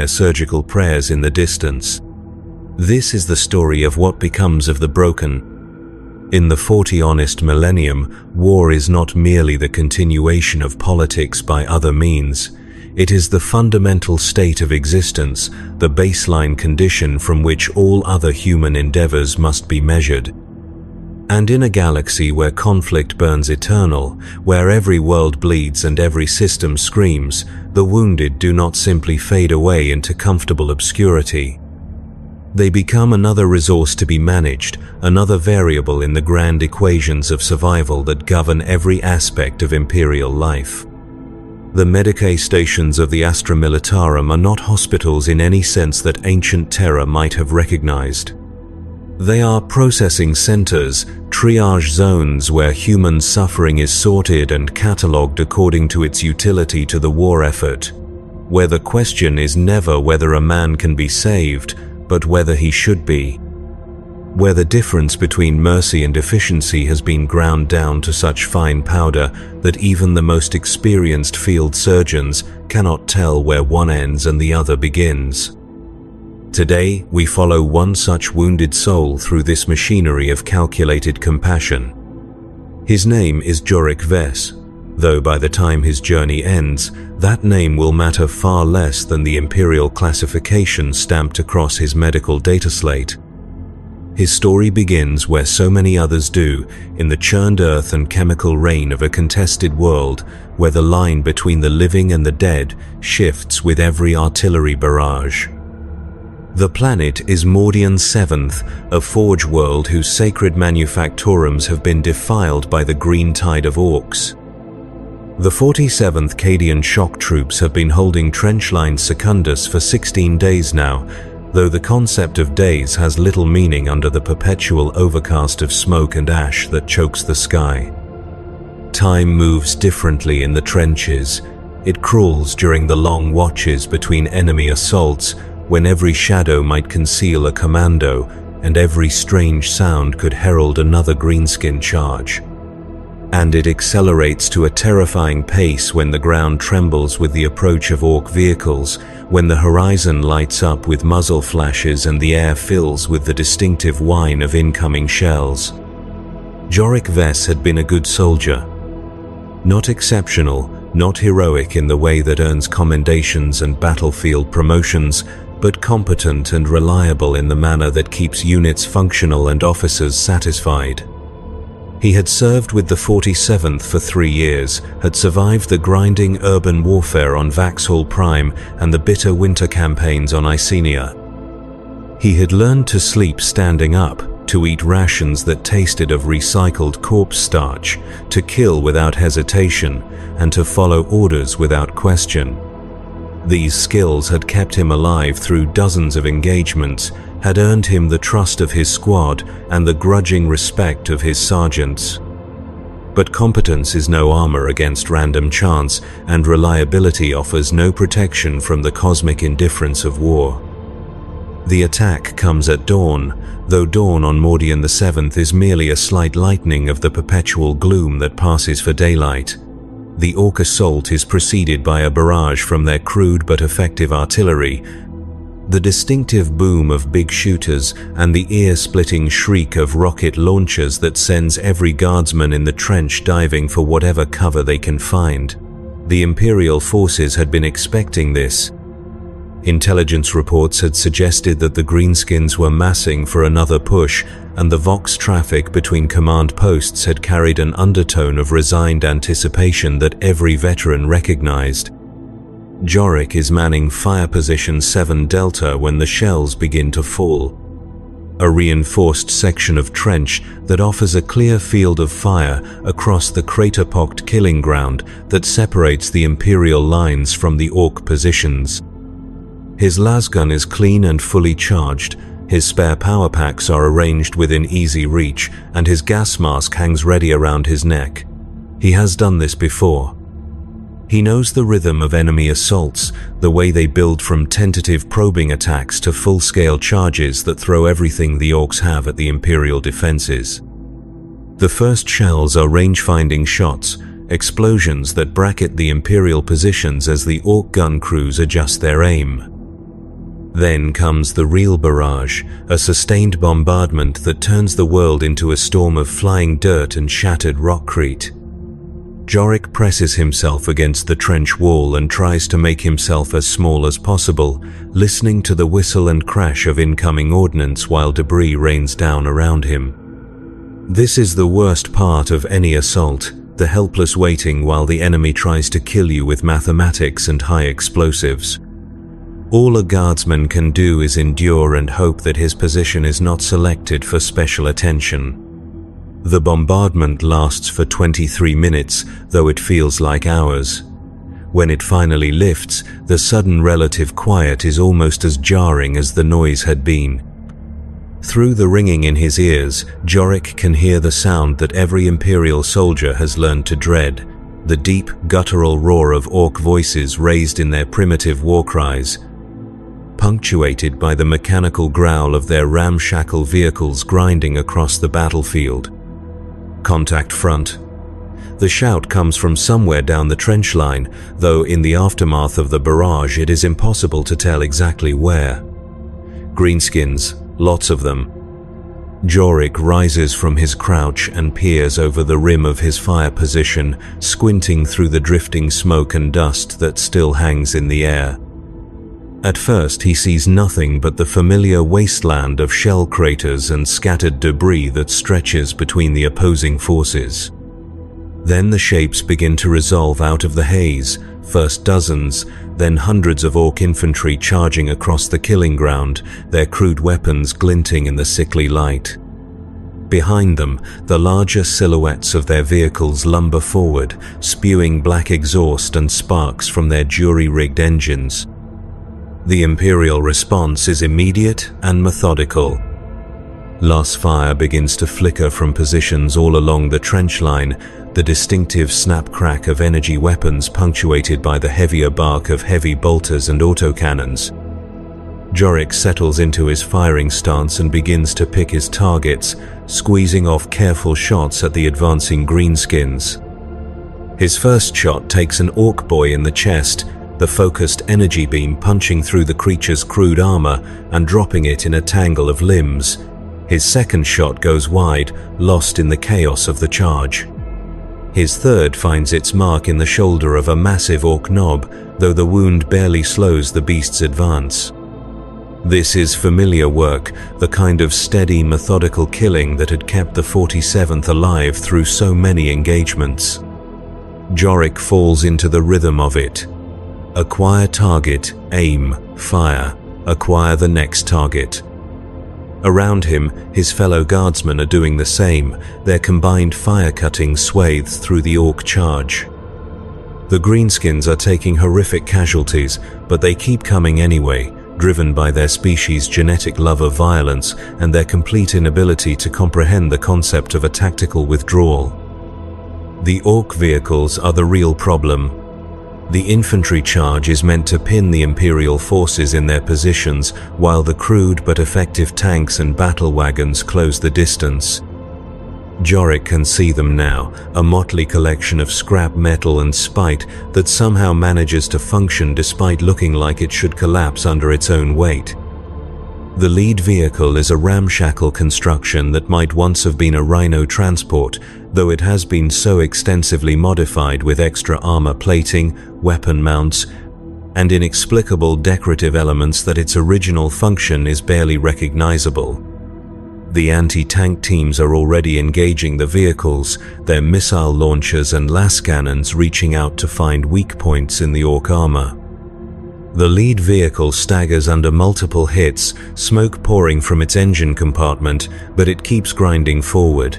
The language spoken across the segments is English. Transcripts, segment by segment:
surgical prayers in the distance. This is the story of what becomes of the broken. In the 40 honest millennium, war is not merely the continuation of politics by other means. It is the fundamental state of existence, the baseline condition from which all other human endeavors must be measured. And in a galaxy where conflict burns eternal, where every world bleeds and every system screams, the wounded do not simply fade away into comfortable obscurity. They become another resource to be managed, another variable in the grand equations of survival that govern every aspect of Imperial life. The medicae stations of the Astra Militarum are not hospitals in any sense that ancient terror might have recognized. They are processing centers, triage zones where human suffering is sorted and catalogued according to its utility to the war effort, where the question is never whether a man can be saved, but whether he should be, where the difference between mercy and efficiency has been ground down to such fine powder that even the most experienced field surgeons cannot tell where one ends and the other begins. Today, we follow one such wounded soul through this machinery of calculated compassion. His name is Jorik Vess, though by the time his journey ends, that name will matter far less than the Imperial classification stamped across his medical data slate. His story begins where so many others do, in the churned earth and chemical rain of a contested world, where the line between the living and the dead shifts with every artillery barrage. The planet is Mordian 7th, a forge world whose sacred manufactorums have been defiled by the green tide of orcs. The 47th Cadian shock troops have been holding trench-line Secundus for 16 days now, though the concept of days has little meaning under the perpetual overcast of smoke and ash that chokes the sky. Time moves differently in the trenches. It crawls during the long watches between enemy assaults, when every shadow might conceal a commando and every strange sound could herald another greenskin charge. And it accelerates to a terrifying pace when the ground trembles with the approach of orc vehicles, when the horizon lights up with muzzle flashes and the air fills with the distinctive whine of incoming shells. Jorik Vess had been a good soldier. Not exceptional, not heroic in the way that earns commendations and battlefield promotions, but competent and reliable in the manner that keeps units functional and officers satisfied. He had served with the 47th for 3 years, had survived the grinding urban warfare on Vaxhall Prime and the bitter winter campaigns on Icenia. He had learned to sleep standing up, to eat rations that tasted of recycled corpse starch, to kill without hesitation, and to follow orders without question. These skills had kept him alive through dozens of engagements, had earned him the trust of his squad and the grudging respect of his sergeants. But competence is no armor against random chance, and reliability offers no protection from the cosmic indifference of war. The attack comes at dawn, though dawn on Mordian the 7th is merely a slight lightening of the perpetual gloom that passes for daylight. The orc assault is preceded by a barrage from their crude but effective artillery, the distinctive boom of big shooters and the ear-splitting shriek of rocket launchers that sends every guardsman in the trench diving for whatever cover they can find. The Imperial forces had been expecting this. Intelligence reports had suggested that the Greenskins were massing for another push, and the Vox traffic between command posts had carried an undertone of resigned anticipation that every veteran recognized. Jorik is manning fire position 7 Delta when the shells begin to fall. A reinforced section of trench that offers a clear field of fire across the crater-pocked killing ground that separates the Imperial lines from the orc positions. His lasgun is clean and fully charged, his spare power packs are arranged within easy reach, and his gas mask hangs ready around his neck. He has done this before. He knows the rhythm of enemy assaults, the way they build from tentative probing attacks to full-scale charges that throw everything the orcs have at the Imperial defenses. The first shells are range-finding shots, explosions that bracket the Imperial positions as the orc gun crews adjust their aim. Then comes the real barrage, a sustained bombardment that turns the world into a storm of flying dirt and shattered rockcrete. Jorik presses himself against the trench wall and tries to make himself as small as possible, listening to the whistle and crash of incoming ordnance while debris rains down around him. This is the worst part of any assault, the helpless waiting while the enemy tries to kill you with mathematics and high explosives. All a guardsman can do is endure and hope that his position is not selected for special attention. The bombardment lasts for 23 minutes, though it feels like hours. When it finally lifts, the sudden relative quiet is almost as jarring as the noise had been. Through the ringing in his ears, Jorik can hear the sound that every Imperial soldier has learned to dread, the deep, guttural roar of orc voices raised in their primitive war cries, punctuated by the mechanical growl of their ramshackle vehicles grinding across the battlefield. Contact front. The shout comes from somewhere down the trench line, though in the aftermath of the barrage it is impossible to tell exactly where. Greenskins, lots of them. Jorik rises from his crouch and peers over the rim of his fire position, squinting through the drifting smoke and dust that still hangs in the air. At first he sees nothing but the familiar wasteland of shell craters and scattered debris that stretches between the opposing forces. Then the shapes begin to resolve out of the haze, first dozens, then hundreds of orc infantry charging across the killing ground, their crude weapons glinting in the sickly light. Behind them, the larger silhouettes of their vehicles lumber forward, spewing black exhaust and sparks from their jury-rigged engines. The Imperial response is immediate and methodical. Last fire begins to flicker from positions all along the trench line, the distinctive snap-crack of energy weapons punctuated by the heavier bark of heavy bolters and autocannons. Jorik settles into his firing stance and begins to pick his targets, squeezing off careful shots at the advancing greenskins. His first shot takes an orc boy in the chest, the focused energy beam punching through the creature's crude armor and dropping it in a tangle of limbs. His second shot goes wide, lost in the chaos of the charge. His third finds its mark in the shoulder of a massive orc knob, though the wound barely slows the beast's advance. This is familiar work, the kind of steady, methodical killing that had kept the 47th alive through so many engagements. Jorik falls into the rhythm of it. Acquire target, aim, fire, acquire the next target. Around him, his fellow guardsmen are doing the same, their combined fire-cutting swathes through the orc charge. The greenskins are taking horrific casualties, but they keep coming anyway, driven by their species' genetic love of violence and their complete inability to comprehend the concept of a tactical withdrawal. The orc vehicles are the real problem. The infantry charge is meant to pin the Imperial forces in their positions, while the crude but effective tanks and battle wagons close the distance. Jorik can see them now, a motley collection of scrap metal and spite that somehow manages to function despite looking like it should collapse under its own weight. The lead vehicle is a ramshackle construction that might once have been a rhino transport, though it has been so extensively modified with extra armor plating, weapon mounts, and inexplicable decorative elements that its original function is barely recognizable. The anti-tank teams are already engaging the vehicles, their missile launchers and las cannons reaching out to find weak points in the orc armor. The lead vehicle staggers under multiple hits, smoke pouring from its engine compartment, but it keeps grinding forward.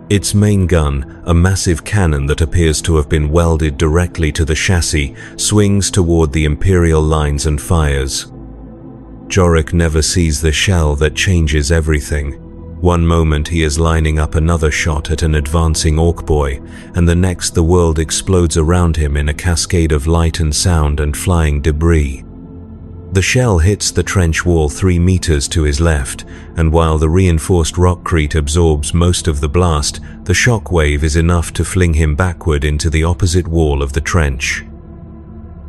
Its main gun, a massive cannon that appears to have been welded directly to the chassis, swings toward the Imperial lines and fires. Jorik never sees the shell that changes everything. One moment he is lining up another shot at an advancing orc boy, and the next the world explodes around him in a cascade of light and sound and flying debris. The shell hits the trench wall 3 meters to his left, and while the reinforced rockcrete absorbs most of the blast, the shock wave is enough to fling him backward into the opposite wall of the trench.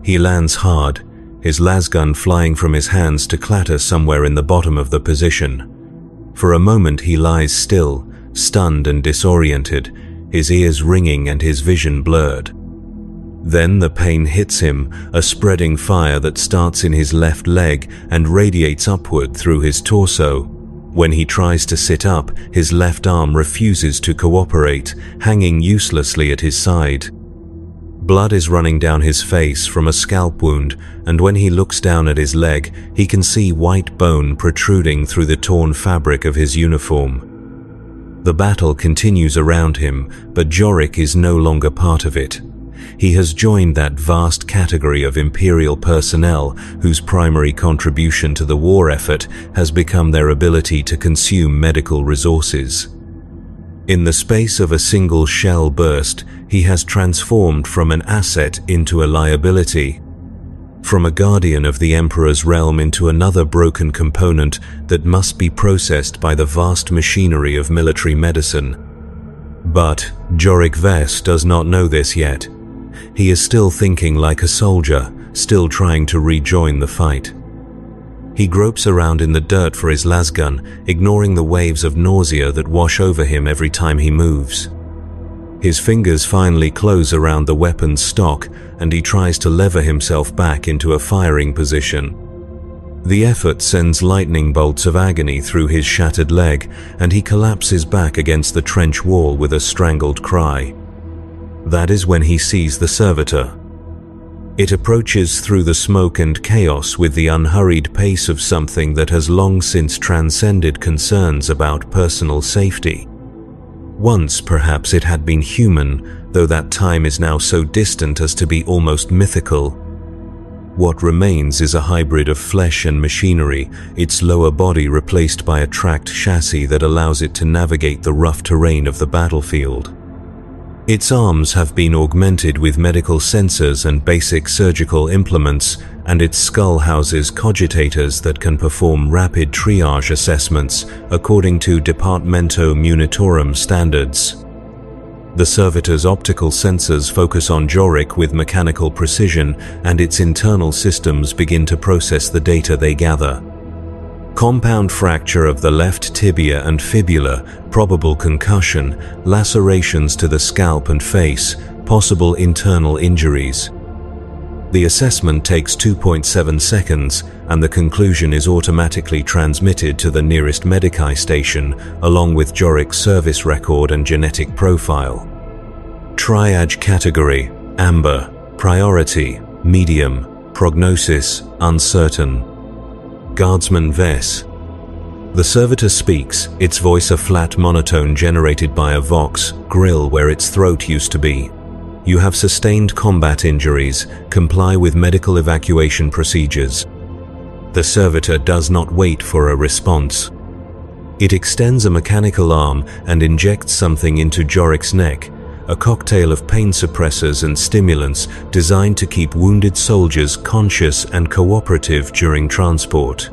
He lands hard, his lasgun flying from his hands to clatter somewhere in the bottom of the position. For a moment he lies still, stunned and disoriented, his ears ringing and his vision blurred. Then the pain hits him, a spreading fire that starts in his left leg and radiates upward through his torso. When he tries to sit up, his left arm refuses to cooperate, hanging uselessly at his side. Blood is running down his face from a scalp wound, and when he looks down at his leg, he can see white bone protruding through the torn fabric of his uniform. The battle continues around him, but Jorik is no longer part of it. He has joined that vast category of Imperial personnel whose primary contribution to the war effort has become their ability to consume medical resources. In the space of a single shell burst, he has transformed from an asset into a liability, from a guardian of the Emperor's realm into another broken component that must be processed by the vast machinery of military medicine. But Jorik Vess does not know this yet. He is still thinking like a soldier, still trying to rejoin the fight. He gropes around in the dirt for his lasgun, ignoring the waves of nausea that wash over him every time he moves. His fingers finally close around the weapon's stock, and he tries to lever himself back into a firing position. The effort sends lightning bolts of agony through his shattered leg, and he collapses back against the trench wall with a strangled cry. That is when he sees the servitor. It approaches through the smoke and chaos with the unhurried pace of something that has long since transcended concerns about personal safety. Once, perhaps, it had been human, though that time is now so distant as to be almost mythical. What remains is a hybrid of flesh and machinery, its lower body replaced by a tracked chassis that allows it to navigate the rough terrain of the battlefield. Its arms have been augmented with medical sensors and basic surgical implements, and its skull houses cogitators that can perform rapid triage assessments according to Departamento Munitorum standards. The servitor's optical sensors focus on Jorik with mechanical precision, and its internal systems begin to process the data they gather. Compound fracture of the left tibia and fibula, probable concussion, lacerations to the scalp and face, possible internal injuries. The assessment takes 2.7 seconds, and the conclusion is automatically transmitted to the nearest medicae station, along with Jorik's service record and genetic profile. Triage category: amber, priority, medium, prognosis, uncertain. Guardsman Vess. The servitor speaks, its voice a flat monotone generated by a vox grill where its throat used to be. You have sustained combat injuries. Comply with medical evacuation procedures. The servitor does not wait for a response. It extends a mechanical arm and injects something into Jorik's neck, a cocktail of pain suppressors and stimulants designed to keep wounded soldiers conscious and cooperative during transport.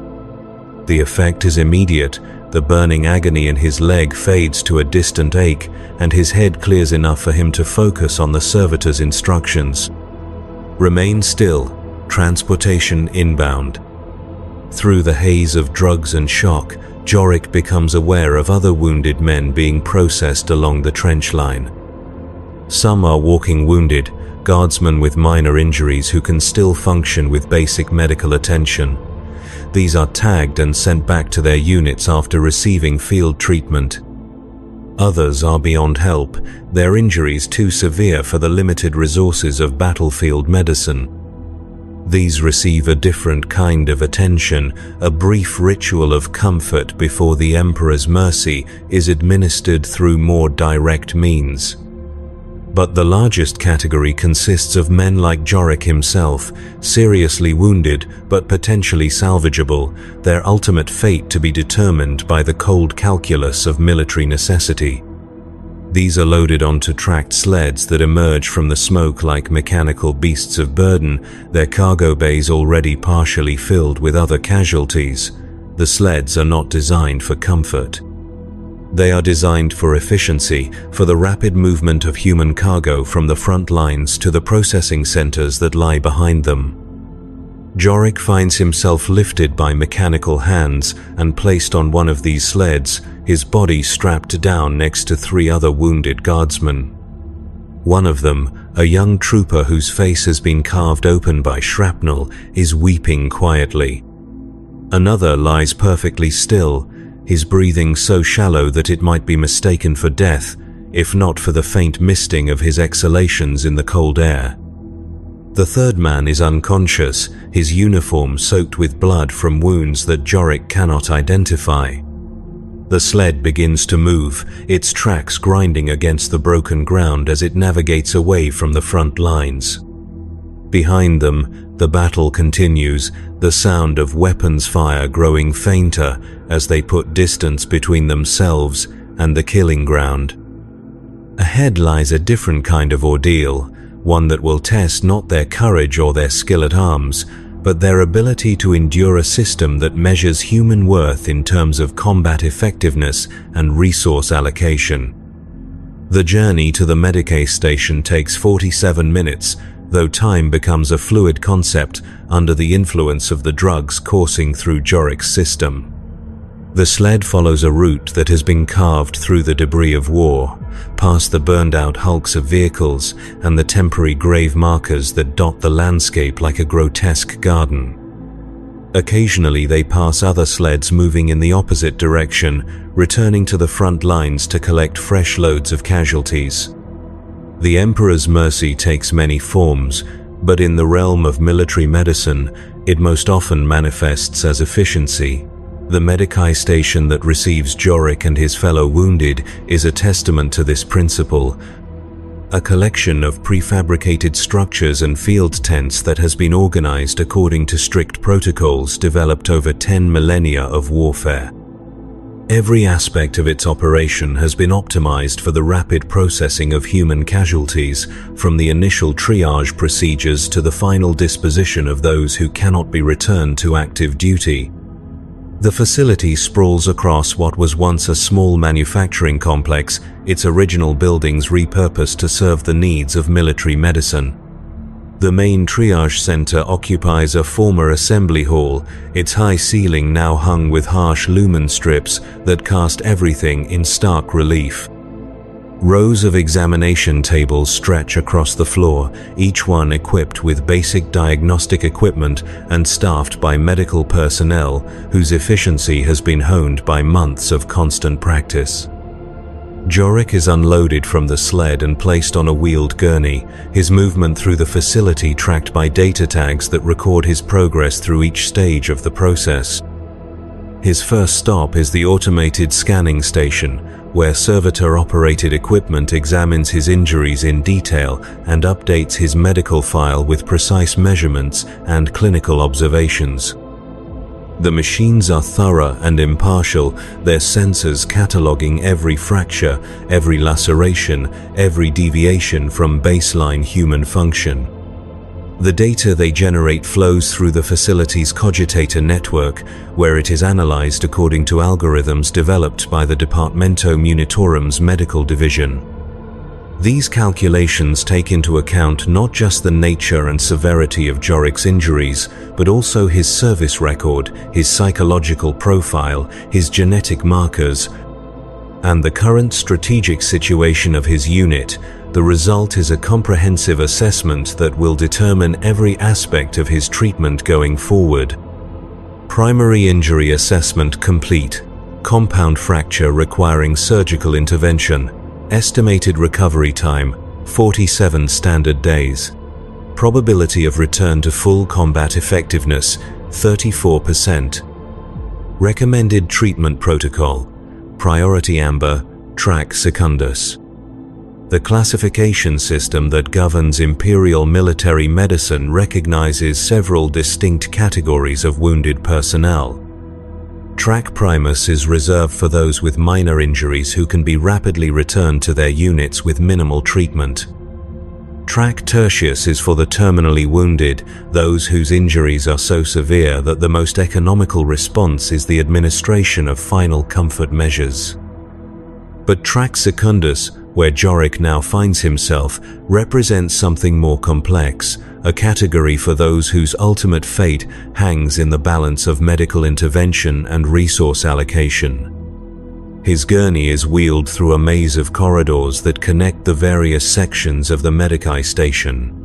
The effect is immediate. The burning agony in his leg fades to a distant ache, and his head clears enough for him to focus on the servitor's instructions. Remain still. Transportation inbound. Through the haze of drugs and shock, Jorik becomes aware of other wounded men being processed along the trench line. Some are walking wounded, guardsmen with minor injuries who can still function with basic medical attention. These are tagged and sent back to their units after receiving field treatment. Others are beyond help, their injuries too severe for the limited resources of battlefield medicine. These receive a different kind of attention, a brief ritual of comfort before the Emperor's mercy is administered through more direct means. But the largest category consists of men like Jorik himself, seriously wounded but potentially salvageable, their ultimate fate to be determined by the cold calculus of military necessity. These are loaded onto tracked sleds that emerge from the smoke like mechanical beasts of burden, their cargo bays already partially filled with other casualties. The sleds are not designed for comfort. They are designed for efficiency, for the rapid movement of human cargo from the front lines to the processing centers that lie behind them. Jorik finds himself lifted by mechanical hands and placed on one of these sleds, his body strapped down next to 3 other wounded guardsmen. One of them, a young trooper whose face has been carved open by shrapnel, is weeping quietly. Another lies perfectly still, his breathing so shallow that it might be mistaken for death, if not for the faint misting of his exhalations in the cold air. The third man is unconscious, his uniform soaked with blood from wounds that Jorik cannot identify. The sled begins to move, its tracks grinding against the broken ground as it navigates away from the front lines. Behind them, the battle continues, the sound of weapons fire growing fainter as they put distance between themselves and the killing ground. Ahead lies a different kind of ordeal, one that will test not their courage or their skill at arms, but their ability to endure a system that measures human worth in terms of combat effectiveness and resource allocation. The journey to the medicae station takes 47 minutes, though time becomes a fluid concept under the influence of the drugs coursing through Jorik's system. The sled follows a route that has been carved through the debris of war, past the burned-out hulks of vehicles and the temporary grave markers that dot the landscape like a grotesque garden. Occasionally they pass other sleds moving in the opposite direction, returning to the front lines to collect fresh loads of casualties. The Emperor's mercy takes many forms, but in the realm of military medicine, it most often manifests as efficiency. The medicae station that receives Jorik and his fellow wounded is a testament to this principle. A collection of prefabricated structures and field tents that has been organized according to strict protocols developed over 10 millennia of warfare. Every aspect of its operation has been optimized for the rapid processing of human casualties, from the initial triage procedures to the final disposition of those who cannot be returned to active duty. The facility sprawls across what was once a small manufacturing complex, its original buildings repurposed to serve the needs of military medicine. The main triage center occupies a former assembly hall, its high ceiling now hung with harsh lumen strips that cast everything in stark relief. Rows of examination tables stretch across the floor, each one equipped with basic diagnostic equipment and staffed by medical personnel whose efficiency has been honed by months of constant practice. Jorik is unloaded from the sled and placed on a wheeled gurney, his movement through the facility tracked by data tags that record his progress through each stage of the process. His first stop is the automated scanning station, where servitor-operated equipment examines his injuries in detail and updates his medical file with precise measurements and clinical observations. The machines are thorough and impartial, their sensors cataloging every fracture, every laceration, every deviation from baseline human function. The data they generate flows through the facility's cogitator network, where it is analyzed according to algorithms developed by the Departamento Munitorum's medical division. These calculations take into account not just the nature and severity of Jorik's injuries, but also his service record, his psychological profile, his genetic markers, and the current strategic situation of his unit. The result is a comprehensive assessment that will determine every aspect of his treatment going forward. Primary injury assessment complete. Compound fracture requiring surgical intervention. Estimated recovery time, 47 standard days. Probability of return to full combat effectiveness, 34%. Recommended treatment protocol. Priority Amber, Track Secundus. The classification system that governs Imperial military medicine recognizes several distinct categories of wounded personnel. Track Primus is reserved for those with minor injuries who can be rapidly returned to their units with minimal treatment. Track Tertius is for the terminally wounded, those whose injuries are so severe that the most economical response is the administration of final comfort measures. But Track Secundus, where Jorik now finds himself, represents something more complex, a category for those whose ultimate fate hangs in the balance of medical intervention and resource allocation. His gurney is wheeled through a maze of corridors that connect the various sections of the medicae station.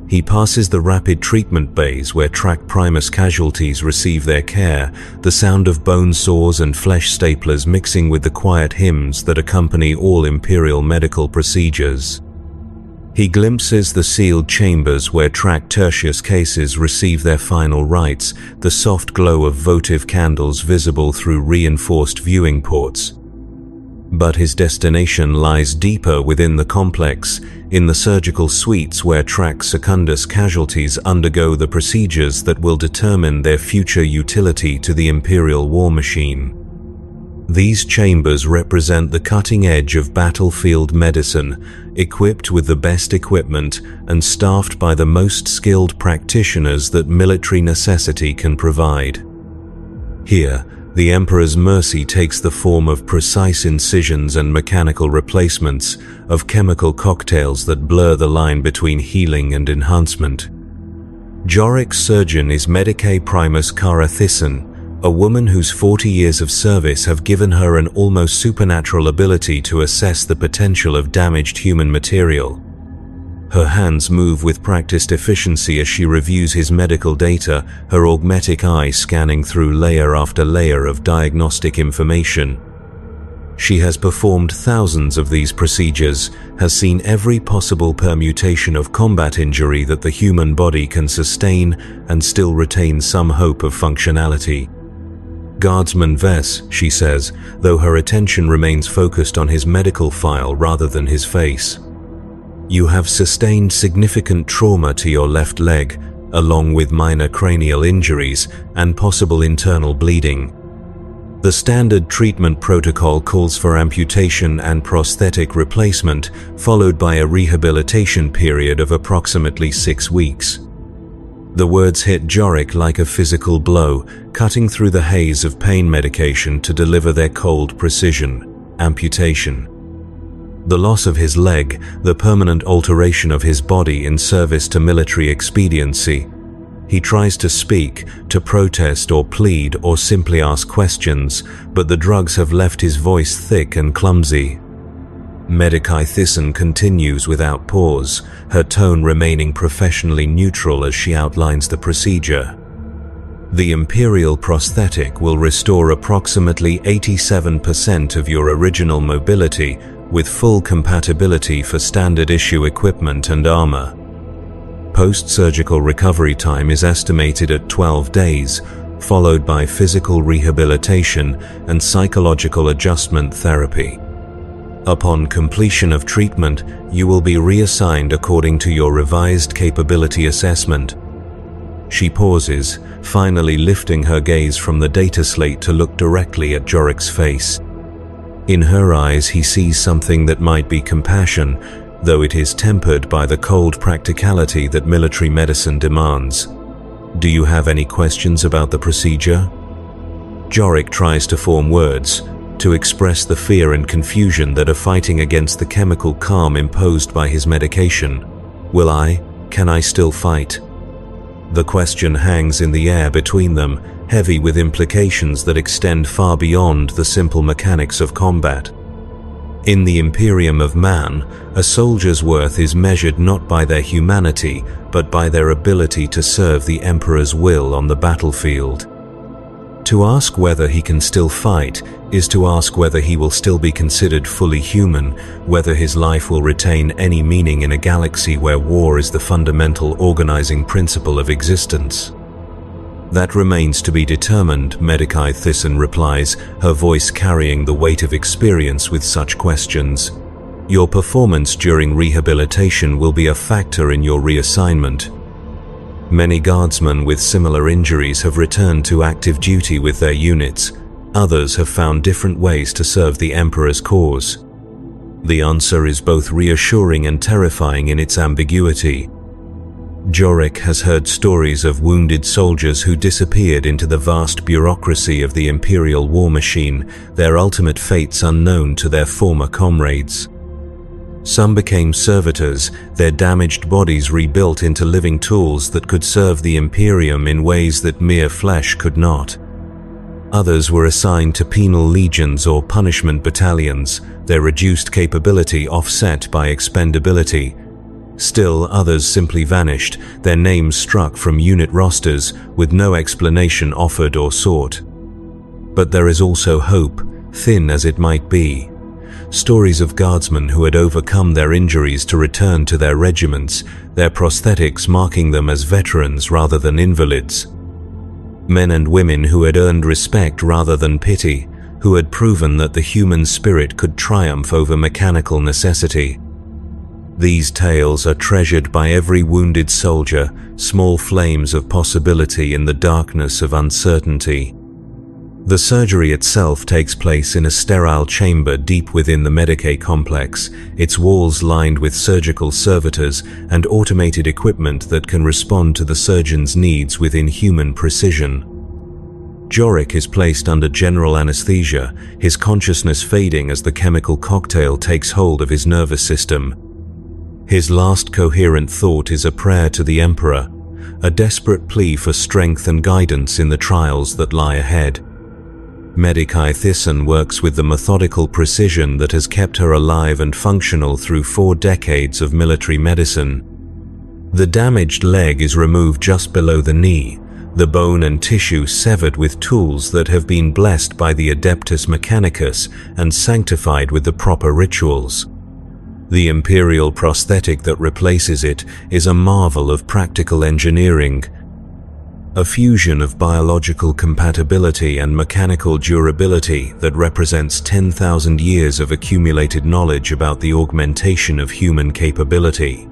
He passes the rapid treatment bays where track primus casualties receive their care, the sound of bone saws and flesh staplers mixing with the quiet hymns that accompany all Imperial medical procedures. He glimpses the sealed chambers where track tertius cases receive their final rites, the soft glow of votive candles visible through reinforced viewing ports. But his destination lies deeper within the complex, in the surgical suites where track secundus casualties undergo the procedures that will determine their future utility to the Imperial war machine. These chambers represent the cutting edge of battlefield medicine, equipped with the best equipment and staffed by the most skilled practitioners that military necessity can provide. Here, the Emperor's mercy takes the form of precise incisions and mechanical replacements, of chemical cocktails that blur the line between healing and enhancement. Jorik's surgeon is medicae primus Cara Thyssen, a woman whose 40 years of service have given her an almost supernatural ability to assess the potential of damaged human material. Her hands move with practiced efficiency as she reviews his medical data, her augmetic eye scanning through layer after layer of diagnostic information. She has performed thousands of these procedures, has seen every possible permutation of combat injury that the human body can sustain and still retain some hope of functionality. Guardsman Vess, she says, though her attention remains focused on his medical file rather than his face. You have sustained significant trauma to your left leg, along with minor cranial injuries and possible internal bleeding. The standard treatment protocol calls for amputation and prosthetic replacement, followed by a rehabilitation period of approximately 6 weeks. The words hit Jorik like a physical blow, cutting through the haze of pain medication to deliver their cold precision: amputation. The loss of his leg, the permanent alteration of his body in service to military expediency. He tries to speak, to protest or plead or simply ask questions, but the drugs have left his voice thick and clumsy. Medicae Thyssen continues without pause, her tone remaining professionally neutral as she outlines the procedure. The Imperial prosthetic will restore approximately 87% of your original mobility, with full compatibility for standard issue equipment and armor. Post-surgical recovery time is estimated at 12 days, followed by physical rehabilitation and psychological adjustment therapy. Upon completion of treatment, you will be reassigned according to your revised capability assessment. She pauses, finally lifting her gaze from the data slate to look directly at Jorik's face. In her eyes he sees something that might be compassion, though it is tempered by the cold practicality that military medicine demands. Do you have any questions about the procedure? Jorik tries to form words, to express the fear and confusion that are fighting against the chemical calm imposed by his medication. Can I still fight? The question hangs in the air between them, heavy with implications that extend far beyond the simple mechanics of combat. In the Imperium of man, a soldier's worth is measured not by their humanity, but by their ability to serve the Emperor's will on the battlefield. To ask whether he can still fight is to ask whether he will still be considered fully human, whether his life will retain any meaning in a galaxy where war is the fundamental organizing principle of existence. That remains to be determined, Medicae Thyssen replies, her voice carrying the weight of experience with such questions. Your performance during rehabilitation will be a factor in your reassignment. Many guardsmen with similar injuries have returned to active duty with their units. Others have found different ways to serve the Emperor's cause. The answer is both reassuring and terrifying in its ambiguity. Jorik has heard stories of wounded soldiers who disappeared into the vast bureaucracy of the Imperial war machine, their ultimate fates unknown to their former comrades. Some became servitors, their damaged bodies rebuilt into living tools that could serve the Imperium in ways that mere flesh could not. Others were assigned to penal legions or punishment battalions, their reduced capability offset by expendability. Still, others simply vanished, their names struck from unit rosters with no explanation offered or sought. But there is also hope, thin as it might be. Stories of guardsmen who had overcome their injuries to return to their regiments, their prosthetics marking them as veterans rather than invalids. Men and women who had earned respect rather than pity, who had proven that the human spirit could triumph over mechanical necessity. These tales are treasured by every wounded soldier, small flames of possibility in the darkness of uncertainty. The surgery itself takes place in a sterile chamber deep within the medicae complex, its walls lined with surgical servitors and automated equipment that can respond to the surgeon's needs with inhuman precision. Jorik is placed under general anesthesia, his consciousness fading as the chemical cocktail takes hold of his nervous system. His last coherent thought is a prayer to the Emperor, a desperate plea for strength and guidance in the trials that lie ahead. Medicae Thyssen works with the methodical precision that has kept her alive and functional through 4 decades of military medicine. The damaged leg is removed just below the knee, the bone and tissue severed with tools that have been blessed by the Adeptus Mechanicus and sanctified with the proper rituals. The imperial prosthetic that replaces it is a marvel of practical engineering, a fusion of biological compatibility and mechanical durability that represents 10,000 years of accumulated knowledge about the augmentation of human capability.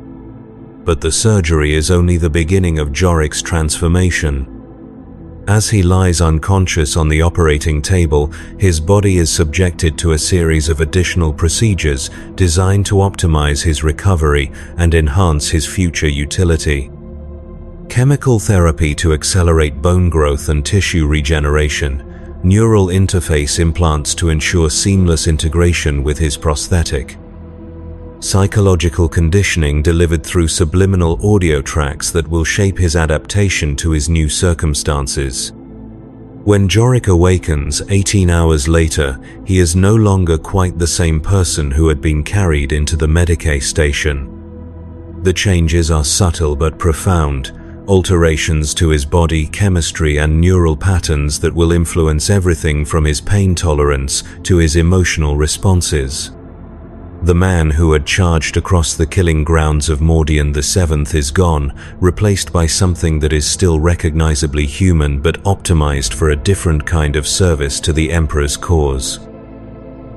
But the surgery is only the beginning of Jorik's transformation. As he lies unconscious on the operating table, his body is subjected to a series of additional procedures designed to optimize his recovery and enhance his future utility. Chemical therapy to accelerate bone growth and tissue regeneration, neural interface implants to ensure seamless integration with his prosthetic. Psychological conditioning delivered through subliminal audio tracks that will shape his adaptation to his new circumstances. When Jorik awakens 18 hours later, he is no longer quite the same person who had been carried into the medicae station. The changes are subtle but profound, alterations to his body chemistry and neural patterns that will influence everything from his pain tolerance to his emotional responses. The man who had charged across the killing grounds of Mordian VII is gone, replaced by something that is still recognizably human but optimized for a different kind of service to the Emperor's cause.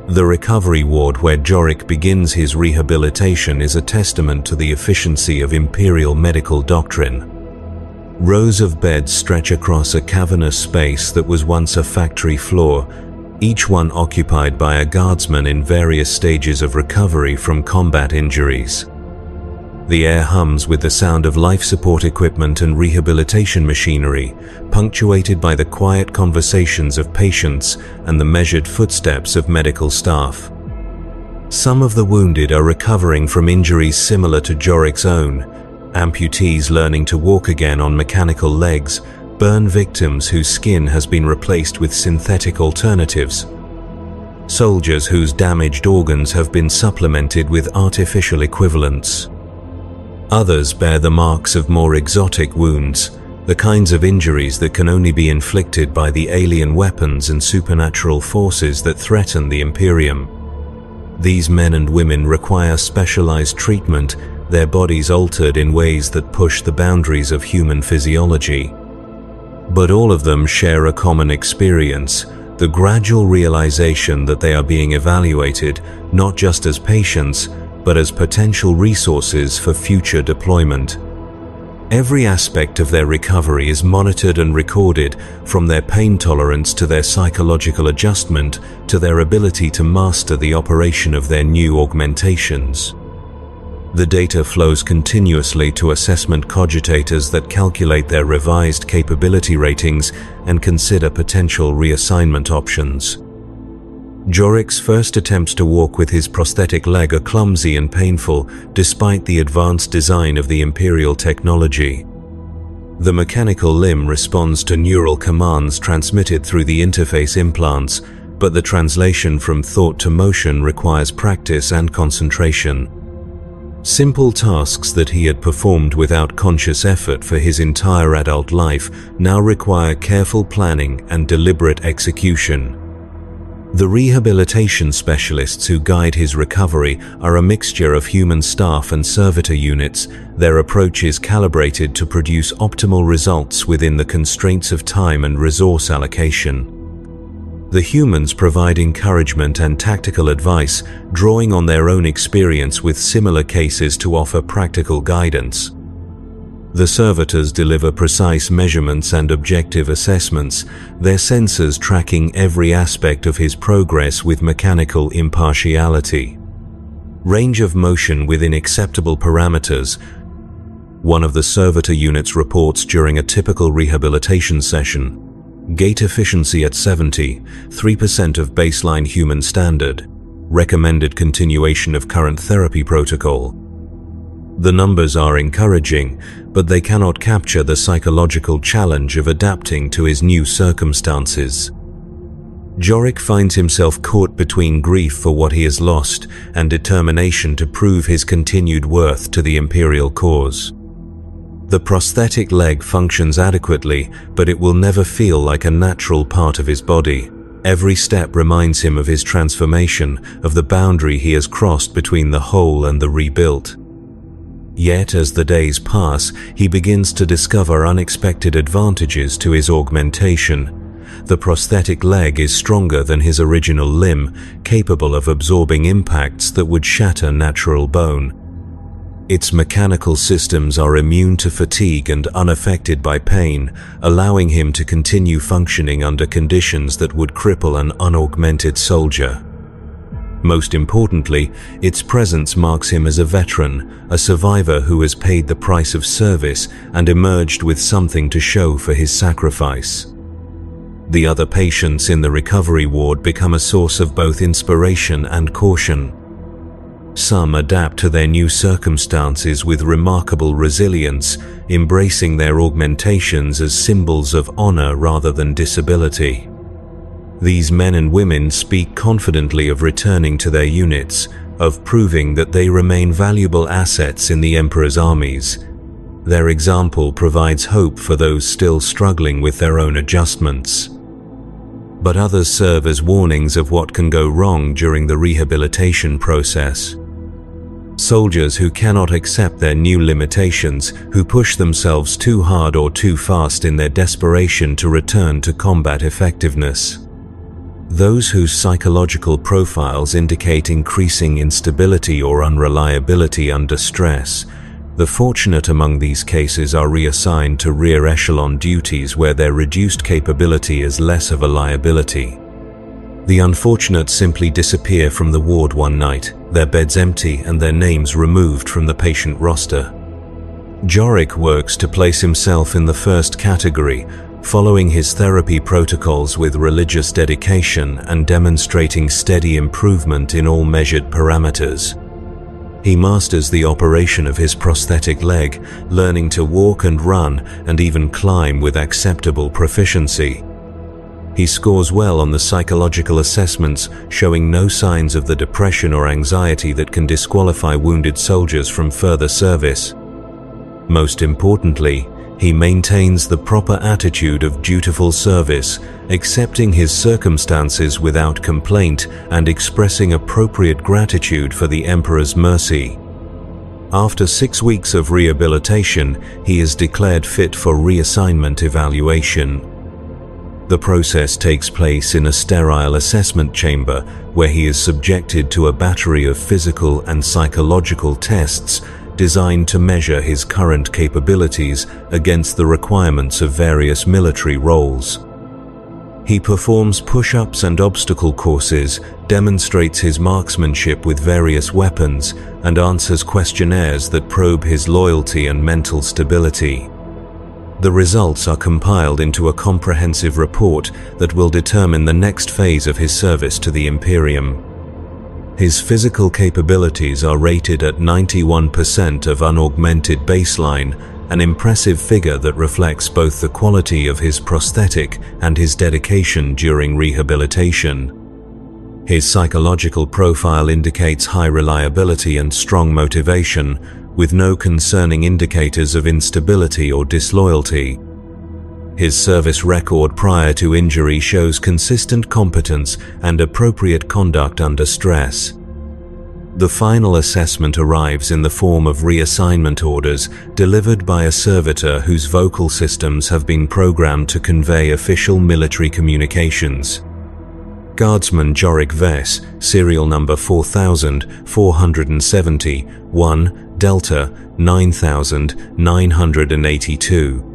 The recovery ward where Jorik begins his rehabilitation is a testament to the efficiency of imperial medical doctrine. Rows of beds stretch across a cavernous space that was once a factory floor, each one occupied by a guardsman in various stages of recovery from combat injuries. The air hums with the sound of life support equipment and rehabilitation machinery, punctuated by the quiet conversations of patients and the measured footsteps of medical staff. Some of the wounded are recovering from injuries similar to Jorik's own, amputees learning to walk again on mechanical legs, burn victims whose skin has been replaced with synthetic alternatives, soldiers whose damaged organs have been supplemented with artificial equivalents. Others bear the marks of more exotic wounds, the kinds of injuries that can only be inflicted by the alien weapons and supernatural forces that threaten the Imperium. These men and women require specialized treatment, their bodies altered in ways that push the boundaries of human physiology. But all of them share a common experience, the gradual realization that they are being evaluated not just as patients, but as potential resources for future deployment. Every aspect of their recovery is monitored and recorded, from their pain tolerance to their psychological adjustment to their ability to master the operation of their new augmentations. The data flows continuously to assessment cogitators that calculate their revised capability ratings and consider potential reassignment options. Jorik's first attempts to walk with his prosthetic leg are clumsy and painful, despite the advanced design of the Imperial technology. The mechanical limb responds to neural commands transmitted through the interface implants, but the translation from thought to motion requires practice and concentration. Simple tasks that he had performed without conscious effort for his entire adult life now require careful planning and deliberate execution. The rehabilitation specialists who guide his recovery are a mixture of human staff and servitor units. Their approach is calibrated to produce optimal results within the constraints of time and resource allocation. The humans provide encouragement and tactical advice, drawing on their own experience with similar cases to offer practical guidance. The servitors deliver precise measurements and objective assessments, their sensors tracking every aspect of his progress with mechanical impartiality. Range of motion within acceptable parameters. One of the servitor units reports during a typical rehabilitation session. Gait efficiency at 70, 3% of baseline human standard. Recommended continuation of current therapy protocol. The numbers are encouraging, but they cannot capture the psychological challenge of adapting to his new circumstances. Jorik finds himself caught between grief for what he has lost and determination to prove his continued worth to the Imperial cause. The prosthetic leg functions adequately, but it will never feel like a natural part of his body. Every step reminds him of his transformation, of the boundary he has crossed between the whole and the rebuilt. Yet as the days pass, he begins to discover unexpected advantages to his augmentation. The prosthetic leg is stronger than his original limb, capable of absorbing impacts that would shatter natural bone. Its mechanical systems are immune to fatigue and unaffected by pain, allowing him to continue functioning under conditions that would cripple an unaugmented soldier. Most importantly, its presence marks him as a veteran, a survivor who has paid the price of service and emerged with something to show for his sacrifice. The other patients in the recovery ward become a source of both inspiration and caution. Some adapt to their new circumstances with remarkable resilience, embracing their augmentations as symbols of honor rather than disability. These men and women speak confidently of returning to their units, of proving that they remain valuable assets in the Emperor's armies. Their example provides hope for those still struggling with their own adjustments. But others serve as warnings of what can go wrong during the rehabilitation process. Soldiers who cannot accept their new limitations, who push themselves too hard or too fast in their desperation to return to combat effectiveness. Those whose psychological profiles indicate increasing instability or unreliability under stress. The fortunate among these cases are reassigned to rear echelon duties where their reduced capability is less of a liability. The unfortunate simply disappear from the ward one night, their beds empty and their names removed from the patient roster. Jorik works to place himself in the first category, following his therapy protocols with religious dedication and demonstrating steady improvement in all measured parameters. He masters the operation of his prosthetic leg, learning to walk and run and even climb with acceptable proficiency. He scores well on the psychological assessments, showing no signs of the depression or anxiety that can disqualify wounded soldiers from further service. Most importantly, he maintains the proper attitude of dutiful service, accepting his circumstances without complaint and expressing appropriate gratitude for the Emperor's mercy. After 6 weeks of rehabilitation, he is declared fit for reassignment evaluation. The process takes place in a sterile assessment chamber where he is subjected to a battery of physical and psychological tests designed to measure his current capabilities against the requirements of various military roles. He performs push-ups and obstacle courses, demonstrates his marksmanship with various weapons, and answers questionnaires that probe his loyalty and mental stability. The results are compiled into a comprehensive report that will determine the next phase of his service to the Imperium. His physical capabilities are rated at 91% of unaugmented baseline, an impressive figure that reflects both the quality of his prosthetic and his dedication during rehabilitation. His psychological profile indicates high reliability and strong motivation, with no concerning indicators of instability or disloyalty. His service record prior to injury shows consistent competence and appropriate conduct under stress. The final assessment arrives in the form of reassignment orders delivered by a servitor whose vocal systems have been programmed to convey official military communications. Guardsman Jorik Vess, serial number 4470, 1, Delta 9982.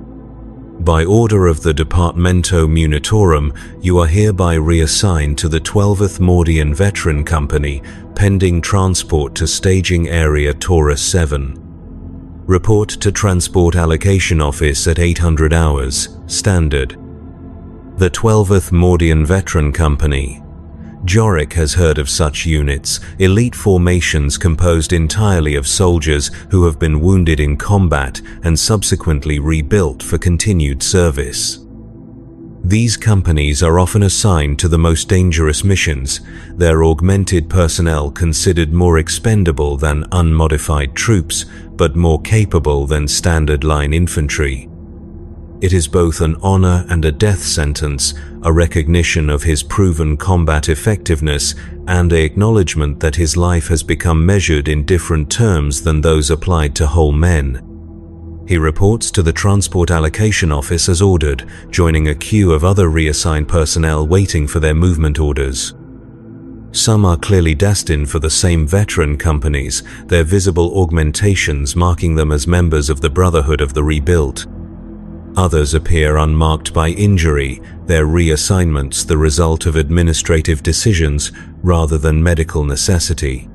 By order of the Departamento Munitorum, you are hereby reassigned to the 12th Mordian Veteran Company, pending transport to Staging Area Taurus 7. Report to Transport Allocation Office at 800 hours, standard. The 12th Mordian Veteran Company. Jorik has heard of such units, elite formations composed entirely of soldiers who have been wounded in combat and subsequently rebuilt for continued service. These companies are often assigned to the most dangerous missions, their augmented personnel considered more expendable than unmodified troops, but more capable than standard line infantry. It is both an honor and a death sentence, a recognition of his proven combat effectiveness, and an acknowledgement that his life has become measured in different terms than those applied to whole men. He reports to the Transport Allocation Office as ordered, joining a queue of other reassigned personnel waiting for their movement orders. Some are clearly destined for the same veteran companies, their visible augmentations marking them as members of the Brotherhood of the Rebuilt. Others appear unmarked by injury, their reassignments the result of administrative decisions rather than medical necessity.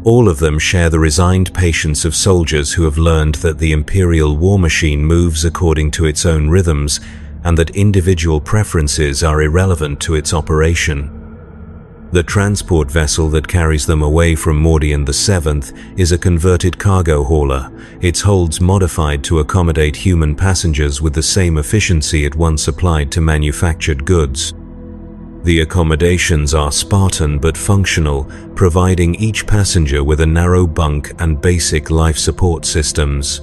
All of them share the resigned patience of soldiers who have learned that the Imperial war machine moves according to its own rhythms and that individual preferences are irrelevant to its operation. The transport vessel that carries them away from Mordian VII is a converted cargo hauler, its holds modified to accommodate human passengers with the same efficiency it once applied to manufactured goods. The accommodations are Spartan but functional, providing each passenger with a narrow bunk and basic life support systems.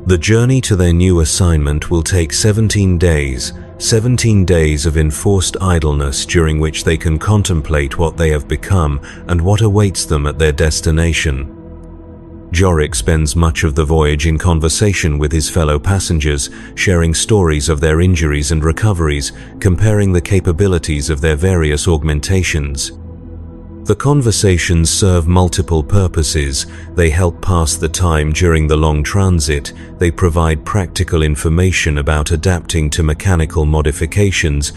The journey to their new assignment will take 17 days, 17 days of enforced idleness during which they can contemplate what they have become and what awaits them at their destination. Jorik spends much of the voyage in conversation with his fellow passengers, sharing stories of their injuries and recoveries, comparing the capabilities of their various augmentations. The conversations serve multiple purposes. They help pass the time during the long transit, they provide practical information about adapting to mechanical modifications,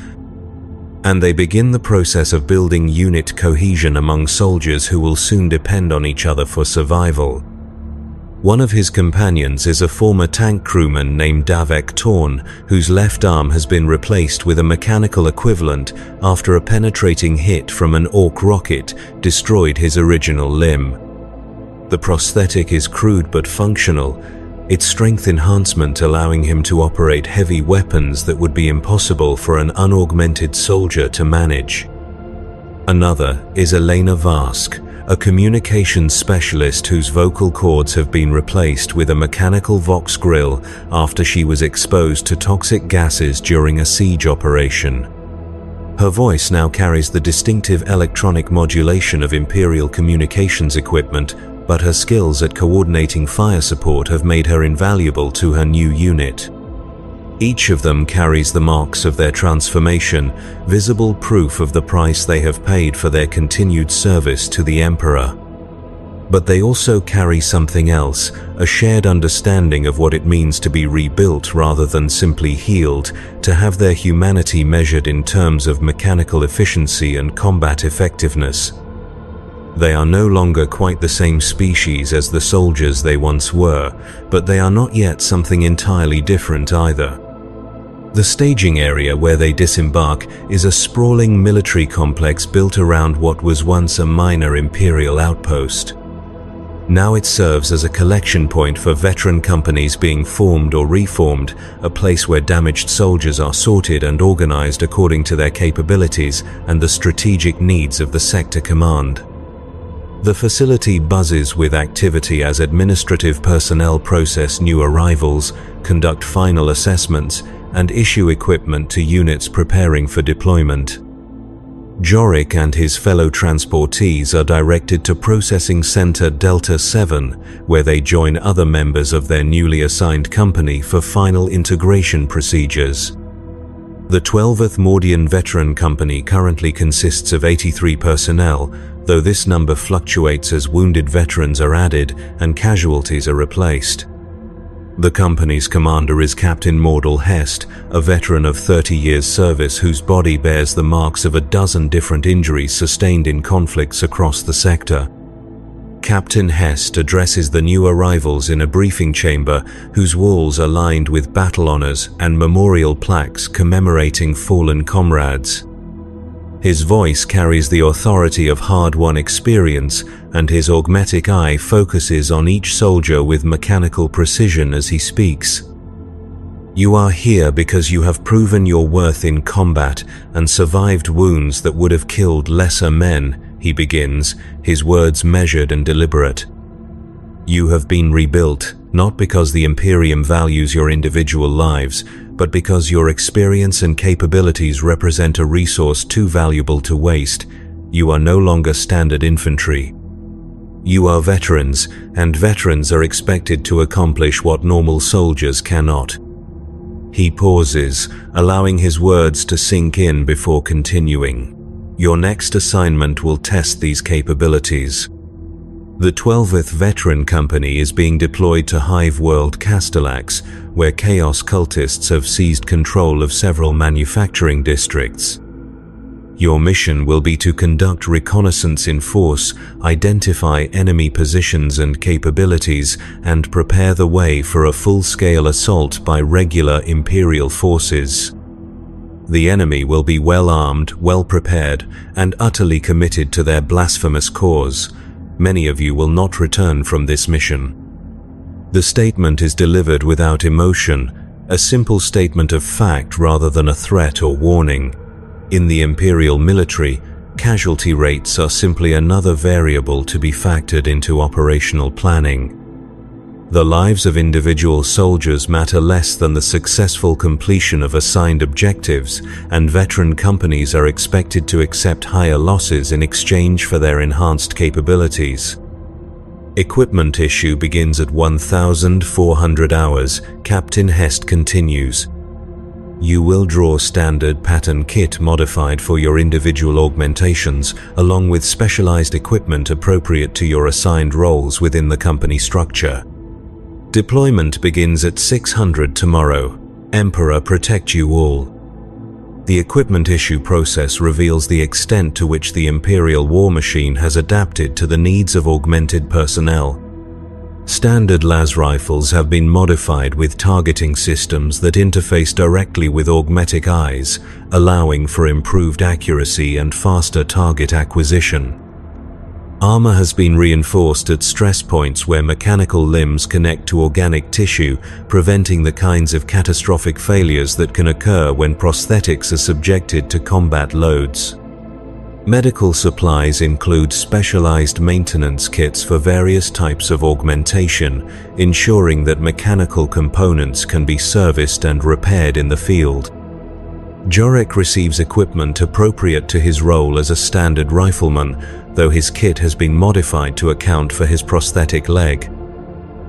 and they begin the process of building unit cohesion among soldiers who will soon depend on each other for survival. One of his companions is a former tank crewman named Davek Torn, whose left arm has been replaced with a mechanical equivalent after a penetrating hit from an Orc rocket destroyed his original limb. The prosthetic is crude but functional, its strength enhancement allowing him to operate heavy weapons that would be impossible for an unaugmented soldier to manage. Another is Elena Vask, a communications specialist whose vocal cords have been replaced with a mechanical Vox grill after she was exposed to toxic gases during a siege operation. Her voice now carries the distinctive electronic modulation of Imperial communications equipment, but her skills at coordinating fire support have made her invaluable to her new unit. Each of them carries the marks of their transformation, visible proof of the price they have paid for their continued service to the Emperor. But they also carry something else, a shared understanding of what it means to be rebuilt rather than simply healed, to have their humanity measured in terms of mechanical efficiency and combat effectiveness. They are no longer quite the same species as the soldiers they once were, but they are not yet something entirely different either. The staging area where they disembark is a sprawling military complex built around what was once a minor Imperial outpost. Now it serves as a collection point for veteran companies being formed or reformed, a place where damaged soldiers are sorted and organized according to their capabilities and the strategic needs of the sector command. The facility buzzes with activity as administrative personnel process new arrivals, conduct final assessments, and issue equipment to units preparing for deployment. Jorik and his fellow transportees are directed to Processing Center Delta 7, where they join other members of their newly assigned company for final integration procedures. The 12th Mordian Veteran Company currently consists of 83 personnel, though this number fluctuates as wounded veterans are added and casualties are replaced. The company's commander is Captain Mordal Hest, a veteran of 30 years' service whose body bears the marks of a dozen different injuries sustained in conflicts across the sector. Captain Hest addresses the new arrivals in a briefing chamber whose walls are lined with battle honors and memorial plaques commemorating fallen comrades. His voice carries the authority of hard-won experience, and his augmetic eye focuses on each soldier with mechanical precision as he speaks. "You are here because you have proven your worth in combat and survived wounds that would have killed lesser men," he begins, his words measured and deliberate. "You have been rebuilt, not because the Imperium values your individual lives, but because your experience and capabilities represent a resource too valuable to waste. You are no longer standard infantry. You are veterans, and veterans are expected to accomplish what normal soldiers cannot." He pauses, allowing his words to sink in before continuing. "Your next assignment will test these capabilities." The 12th Veteran Company is being deployed to Hive World Castellax, where Chaos cultists have seized control of several manufacturing districts. Your mission will be to conduct reconnaissance in force, identify enemy positions and capabilities, and prepare the way for a full-scale assault by regular Imperial forces. The enemy will be well-armed, well-prepared, and utterly committed to their blasphemous cause. Many of you will not return from this mission. The statement is delivered without emotion, a simple statement of fact rather than a threat or warning. In the Imperial military, casualty rates are simply another variable to be factored into operational planning. The lives of individual soldiers matter less than the successful completion of assigned objectives, and veteran companies are expected to accept higher losses in exchange for their enhanced capabilities. Equipment issue begins at 1,400 hours, Captain Hest continues. You will draw standard pattern kit modified for your individual augmentations, along with specialized equipment appropriate to your assigned roles within the company structure. Deployment begins at 600 tomorrow. Emperor protect you all. The equipment issue process reveals the extent to which the Imperial war machine has adapted to the needs of augmented personnel. Standard las rifles have been modified with targeting systems that interface directly with augmetic eyes, allowing for improved accuracy and faster target acquisition. Armor has been reinforced at stress points where mechanical limbs connect to organic tissue, preventing the kinds of catastrophic failures that can occur when prosthetics are subjected to combat loads. Medical supplies include specialized maintenance kits for various types of augmentation, ensuring that mechanical components can be serviced and repaired in the field. Jorik receives equipment appropriate to his role as a standard rifleman, though his kit has been modified to account for his prosthetic leg.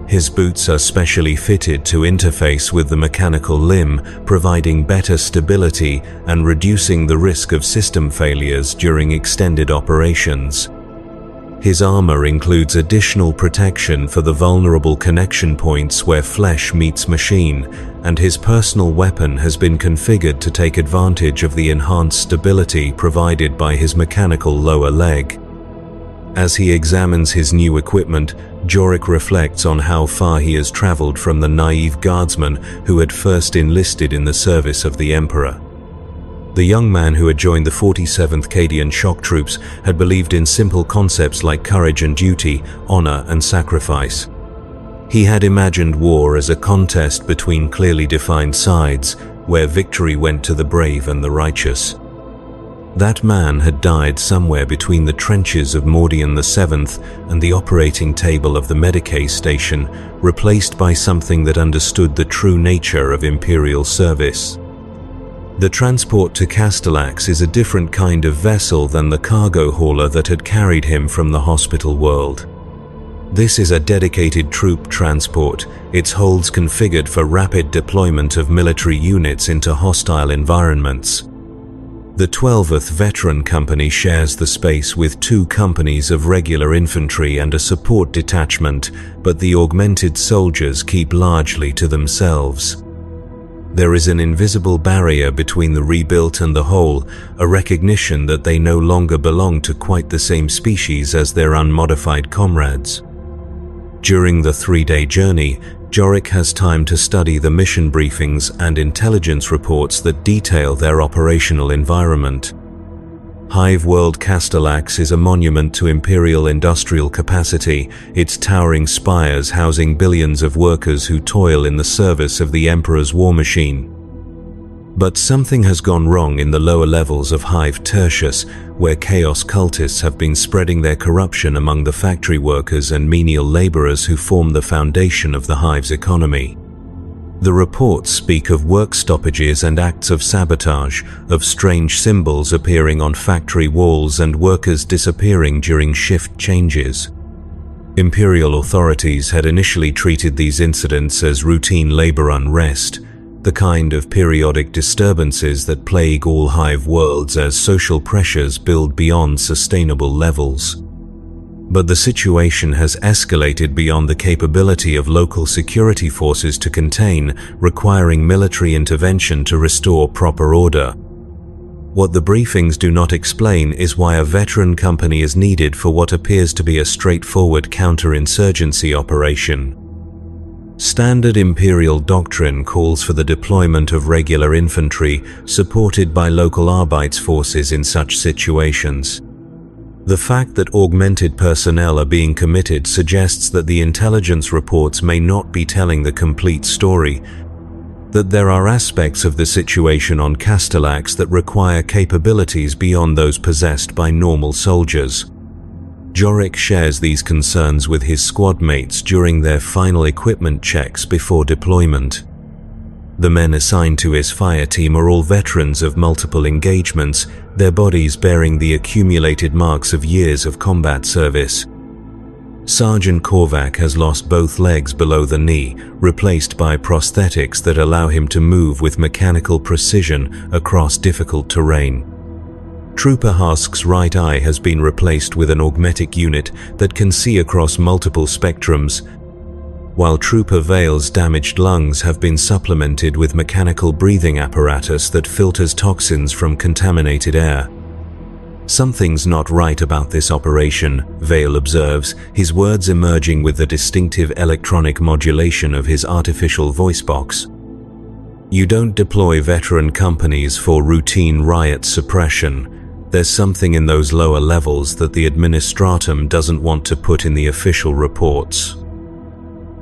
His boots are specially fitted to interface with the mechanical limb, providing better stability and reducing the risk of system failures during extended operations. His armor includes additional protection for the vulnerable connection points where flesh meets machine, and his personal weapon has been configured to take advantage of the enhanced stability provided by his mechanical lower leg. As he examines his new equipment, Jorik reflects on how far he has traveled from the naive guardsman who had first enlisted in the service of the Emperor. The young man who had joined the 47th Cadian shock troops had believed in simple concepts like courage and duty, honor and sacrifice. He had imagined war as a contest between clearly defined sides, where victory went to the brave and the righteous. That man had died somewhere between the trenches of Mordian VII and the operating table of the medicae station, replaced by something that understood the true nature of Imperial service. The transport to Castellax is a different kind of vessel than the cargo hauler that had carried him from the hospital world. This is a dedicated troop transport, its holds configured for rapid deployment of military units into hostile environments. The 12th Veteran Company shares the space with 2 companies of regular infantry and a support detachment, but the augmented soldiers keep largely to themselves. There is an invisible barrier between the rebuilt and the whole, a recognition that they no longer belong to quite the same species as their unmodified comrades. During the 3-day journey, Jorik has time to study the mission briefings and intelligence reports that detail their operational environment. Hive World Castellax is a monument to imperial industrial capacity, its towering spires housing billions of workers who toil in the service of the Emperor's war machine. But something has gone wrong in the lower levels of Hive Tertius, where chaos cultists have been spreading their corruption among the factory workers and menial laborers who form the foundation of the Hive's economy. The reports speak of work stoppages and acts of sabotage, of strange symbols appearing on factory walls and workers disappearing during shift changes. Imperial authorities had initially treated these incidents as routine labor unrest, the kind of periodic disturbances that plague all Hive worlds as social pressures build beyond sustainable levels. But the situation has escalated beyond the capability of local security forces to contain, requiring military intervention to restore proper order. What the briefings do not explain is why a veteran company is needed for what appears to be a straightforward counterinsurgency operation. Standard Imperial doctrine calls for the deployment of regular infantry, supported by local Arbeitsforces in such situations. The fact that augmented personnel are being committed suggests that the intelligence reports may not be telling the complete story, that there are aspects of the situation on Castellax that require capabilities beyond those possessed by normal soldiers. Jorik shares these concerns with his squad mates during their final equipment checks before deployment. The men assigned to his fire team are all veterans of multiple engagements, their bodies bearing the accumulated marks of years of combat service. Sergeant Korvac has lost both legs below the knee, replaced by prosthetics that allow him to move with mechanical precision across difficult terrain. Trooper Hask's right eye has been replaced with an augmetic unit that can see across multiple spectrums, while Trooper Vale's damaged lungs have been supplemented with mechanical breathing apparatus that filters toxins from contaminated air. Something's not right about this operation, Vale observes, his words emerging with the distinctive electronic modulation of his artificial voice box. You don't deploy veteran companies for routine riot suppression. There's something in those lower levels that the administratum doesn't want to put in the official reports.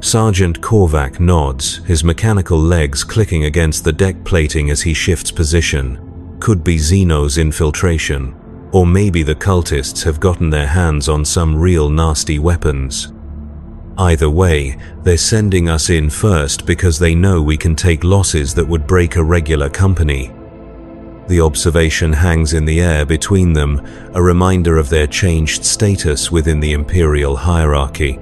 Sergeant Korvac nods, his mechanical legs clicking against the deck plating as he shifts position. Could be Xeno's infiltration, or maybe the cultists have gotten their hands on some real nasty weapons. Either way, they're sending us in first because they know we can take losses that would break a regular company. The observation hangs in the air between them, a reminder of their changed status within the Imperial hierarchy.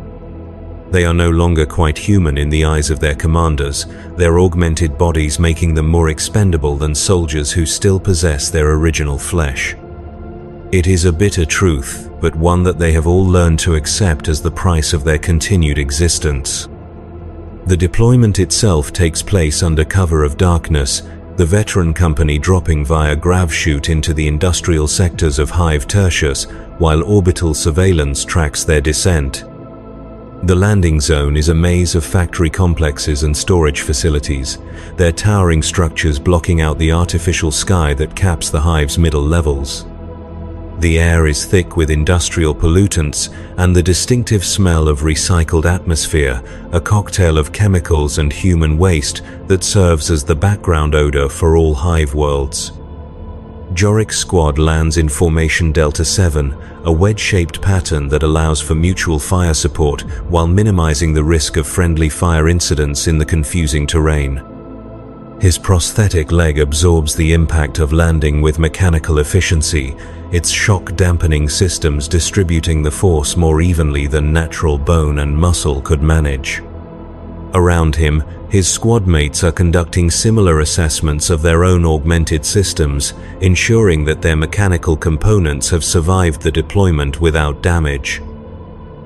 They are no longer quite human in the eyes of their commanders, their augmented bodies making them more expendable than soldiers who still possess their original flesh. It is a bitter truth, but one that they have all learned to accept as the price of their continued existence. The deployment itself takes place under cover of darkness, the veteran company dropping via grav chute into the industrial sectors of Hive Tertius, while orbital surveillance tracks their descent. The landing zone is a maze of factory complexes and storage facilities, their towering structures blocking out the artificial sky that caps the Hive's middle levels. The air is thick with industrial pollutants and the distinctive smell of recycled atmosphere, a cocktail of chemicals and human waste that serves as the background odor for all Hive worlds. Jorik's squad lands in Formation Delta 7, a wedge-shaped pattern that allows for mutual fire support while minimizing the risk of friendly fire incidents in the confusing terrain. His prosthetic leg absorbs the impact of landing with mechanical efficiency, its shock-dampening systems distributing the force more evenly than natural bone and muscle could manage. Around him, his squad mates are conducting similar assessments of their own augmented systems, ensuring that their mechanical components have survived the deployment without damage.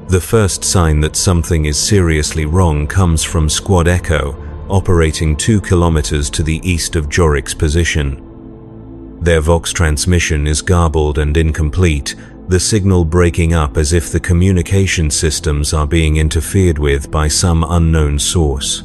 The first sign that something is seriously wrong comes from Squad Echo, operating 2 kilometers to the east of Jorik's position. Their Vox transmission is garbled and incomplete, the signal breaking up as if the communication systems are being interfered with by some unknown source.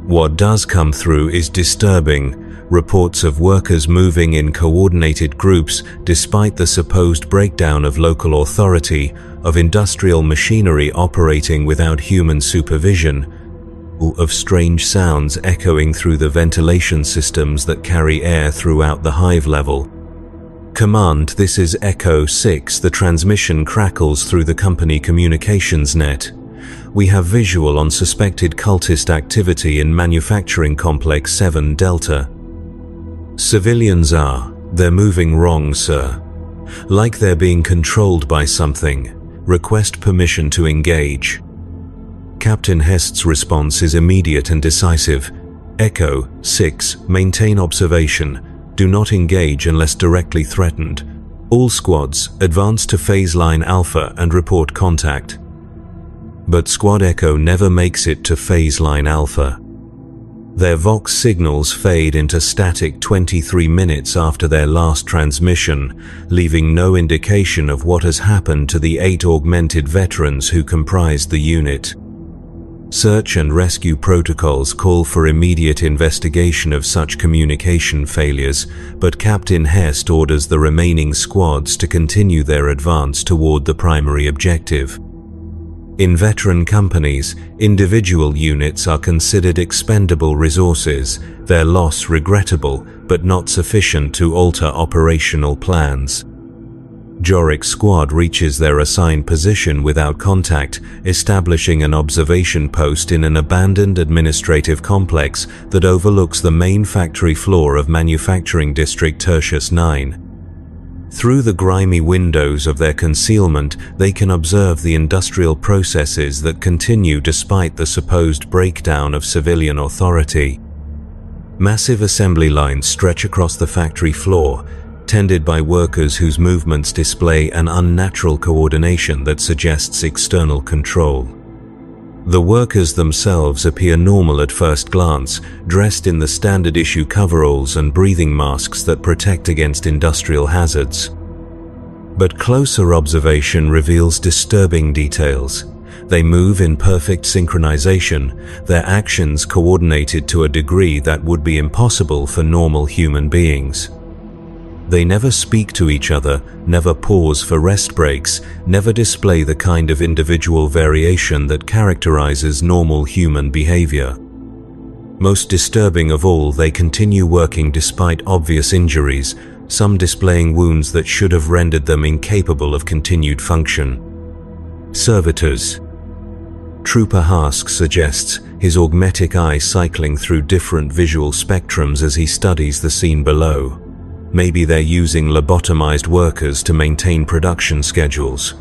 What does come through is disturbing, reports of workers moving in coordinated groups despite the supposed breakdown of local authority, of industrial machinery operating without human supervision, of strange sounds echoing through the ventilation systems that carry air throughout the Hive level. Command, this is Echo 6, the transmission crackles through the company communications net. We have visual on suspected cultist activity in Manufacturing Complex 7 Delta. Civilians they're moving wrong, sir. Like they're being controlled by something. Request permission to engage. Captain Hest's response is immediate and decisive. Echo 6, maintain observation. Do not engage unless directly threatened. All squads, advance to phase line Alpha and report contact. But Squad Echo never makes it to phase line Alpha. Their Vox signals fade into static 23 minutes after their last transmission, leaving no indication of what has happened to the 8 augmented veterans who comprised the unit. Search and rescue protocols call for immediate investigation of such communication failures, but Captain Hest orders the remaining squads to continue their advance toward the primary objective. In veteran companies, individual units are considered expendable resources, their loss regrettable but not sufficient to alter operational plans. Jorik's squad reaches their assigned position without contact, establishing an observation post in an abandoned administrative complex that overlooks the main factory floor of Manufacturing District Tertius 9. Through the grimy windows of their concealment, they can observe the industrial processes that continue despite the supposed breakdown of civilian authority. Massive assembly lines stretch across the factory floor, tended by workers whose movements display an unnatural coordination that suggests external control. The workers themselves appear normal at first glance, dressed in the standard issue coveralls and breathing masks that protect against industrial hazards. But closer observation reveals disturbing details. They move in perfect synchronization, their actions coordinated to a degree that would be impossible for normal human beings. They never speak to each other, never pause for rest breaks, never display the kind of individual variation that characterizes normal human behavior. Most disturbing of all, they continue working despite obvious injuries, some displaying wounds that should have rendered them incapable of continued function. Servitors. Trooper Hask suggests, his augmetic eye cycling through different visual spectrums as he studies the scene below. Maybe they're using lobotomized workers to maintain production schedules.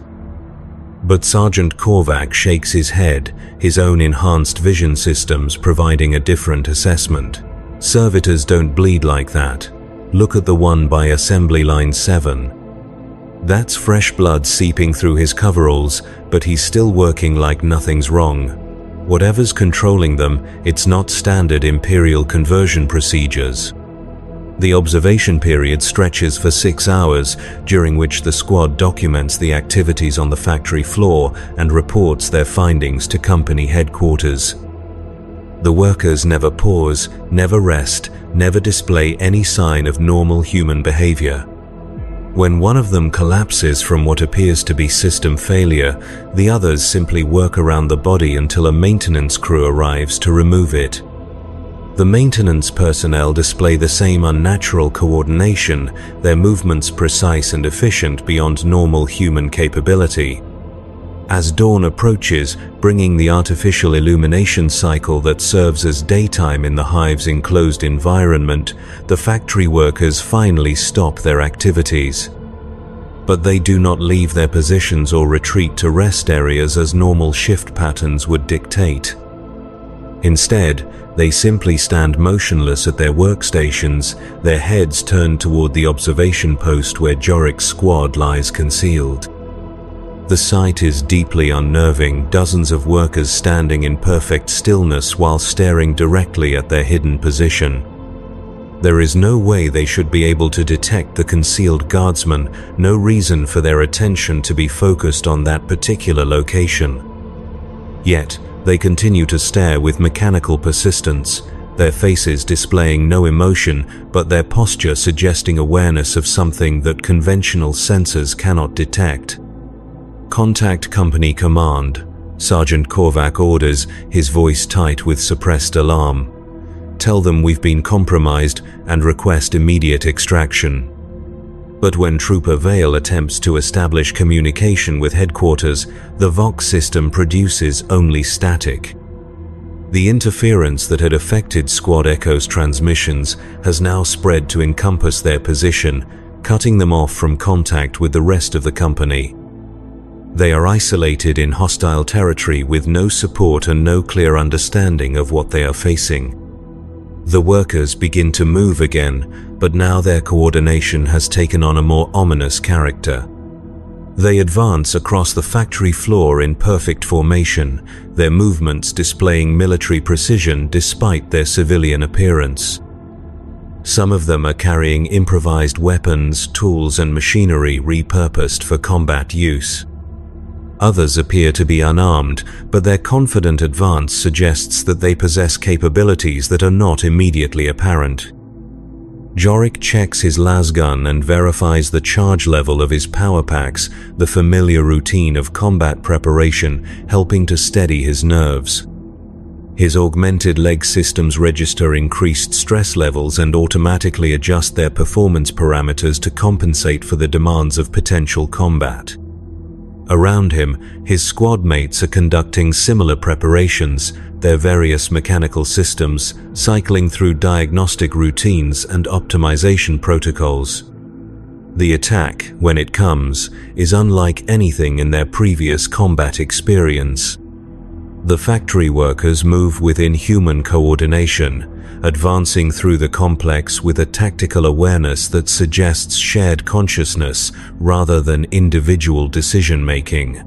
But Sergeant Korvac shakes his head, his own enhanced vision systems providing a different assessment. Servitors don't bleed like that. Look at the one by Assembly Line 7. That's fresh blood seeping through his coveralls, but he's still working like nothing's wrong. Whatever's controlling them, it's not standard Imperial conversion procedures. The observation period stretches for 6 hours, during which the squad documents the activities on the factory floor and reports their findings to company headquarters. The workers never pause, never rest, never display any sign of normal human behavior. When one of them collapses from what appears to be system failure, the others simply work around the body until a maintenance crew arrives to remove it. The maintenance personnel display the same unnatural coordination, their movements precise and efficient beyond normal human capability. As dawn approaches, bringing the artificial illumination cycle that serves as daytime in the hive's enclosed environment, the factory workers finally stop their activities. But they do not leave their positions or retreat to rest areas as normal shift patterns would dictate. Instead, they simply stand motionless at their workstations, their heads turned toward the observation post where Jorik's squad lies concealed. The sight is deeply unnerving, dozens of workers standing in perfect stillness while staring directly at their hidden position. There is no way they should be able to detect the concealed guardsman, no reason for their attention to be focused on that particular location. Yet, they continue to stare with mechanical persistence, their faces displaying no emotion, but their posture suggesting awareness of something that conventional sensors cannot detect. "Contact Company Command," Sergeant Korvac orders, his voice tight with suppressed alarm. "Tell them we've been compromised and request immediate extraction." But when Trooper Vale attempts to establish communication with headquarters, the Vox system produces only static. The interference that had affected Squad Echo's transmissions has now spread to encompass their position, cutting them off from contact with the rest of the company. They are isolated in hostile territory with no support and no clear understanding of what they are facing. The workers begin to move again, but now their coordination has taken on a more ominous character. They advance across the factory floor in perfect formation, their movements displaying military precision despite their civilian appearance. Some of them are carrying improvised weapons, tools, and machinery repurposed for combat use. Others appear to be unarmed, but their confident advance suggests that they possess capabilities that are not immediately apparent. Jorik checks his lasgun and verifies the charge level of his power packs, the familiar routine of combat preparation helping to steady his nerves. His augmented leg systems register increased stress levels and automatically adjust their performance parameters to compensate for the demands of potential combat. Around him, his squad mates are conducting similar preparations, their various mechanical systems cycling through diagnostic routines and optimization protocols. The attack, when it comes, is unlike anything in their previous combat experience. The factory workers move within human coordination, advancing through the complex with a tactical awareness that suggests shared consciousness rather than individual decision-making.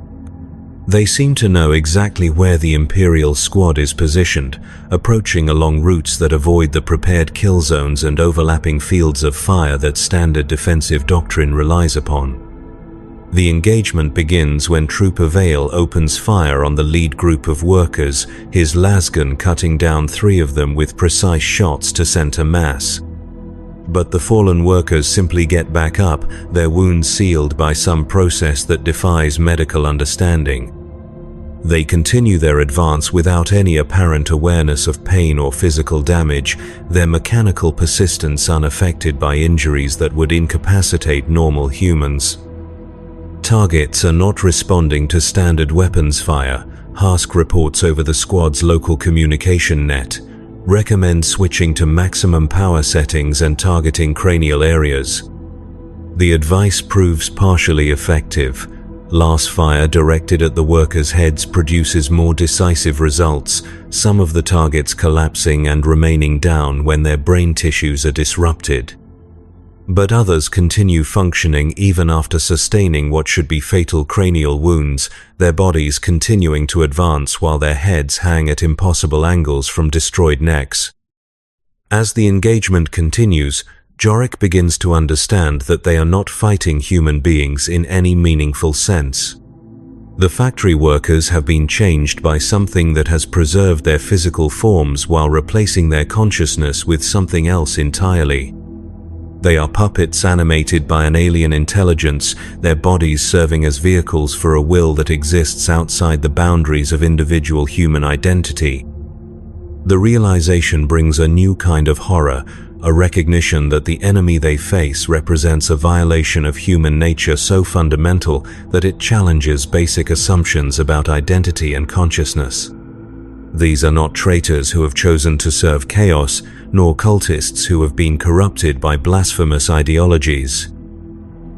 They seem to know exactly where the Imperial squad is positioned, approaching along routes that avoid the prepared kill zones and overlapping fields of fire that standard defensive doctrine relies upon. The engagement begins when Trooper Vale opens fire on the lead group of workers, his lasgun cutting down 3 of them with precise shots to center mass. But the fallen workers simply get back up, their wounds sealed by some process that defies medical understanding. They continue their advance without any apparent awareness of pain or physical damage, their mechanical persistence unaffected by injuries that would incapacitate normal humans. Targets are not responding to standard weapons fire. Hask reports over the squad's local communication net, recommends switching to maximum power settings and targeting cranial areas. The advice proves partially effective. Last fire directed at the workers' heads produces more decisive results, some of the targets collapsing and remaining down when their brain tissues are disrupted. But others continue functioning even after sustaining what should be fatal cranial wounds, their bodies continuing to advance while their heads hang at impossible angles from destroyed necks. As the engagement continues, Jorik begins to understand that they are not fighting human beings in any meaningful sense. The factory workers have been changed by something that has preserved their physical forms while replacing their consciousness with something else entirely. They are puppets animated by an alien intelligence, their bodies serving as vehicles for a will that exists outside the boundaries of individual human identity. The realization brings a new kind of horror, a recognition that the enemy they face represents a violation of human nature so fundamental that it challenges basic assumptions about identity and consciousness. These are not traitors who have chosen to serve chaos, nor cultists who have been corrupted by blasphemous ideologies.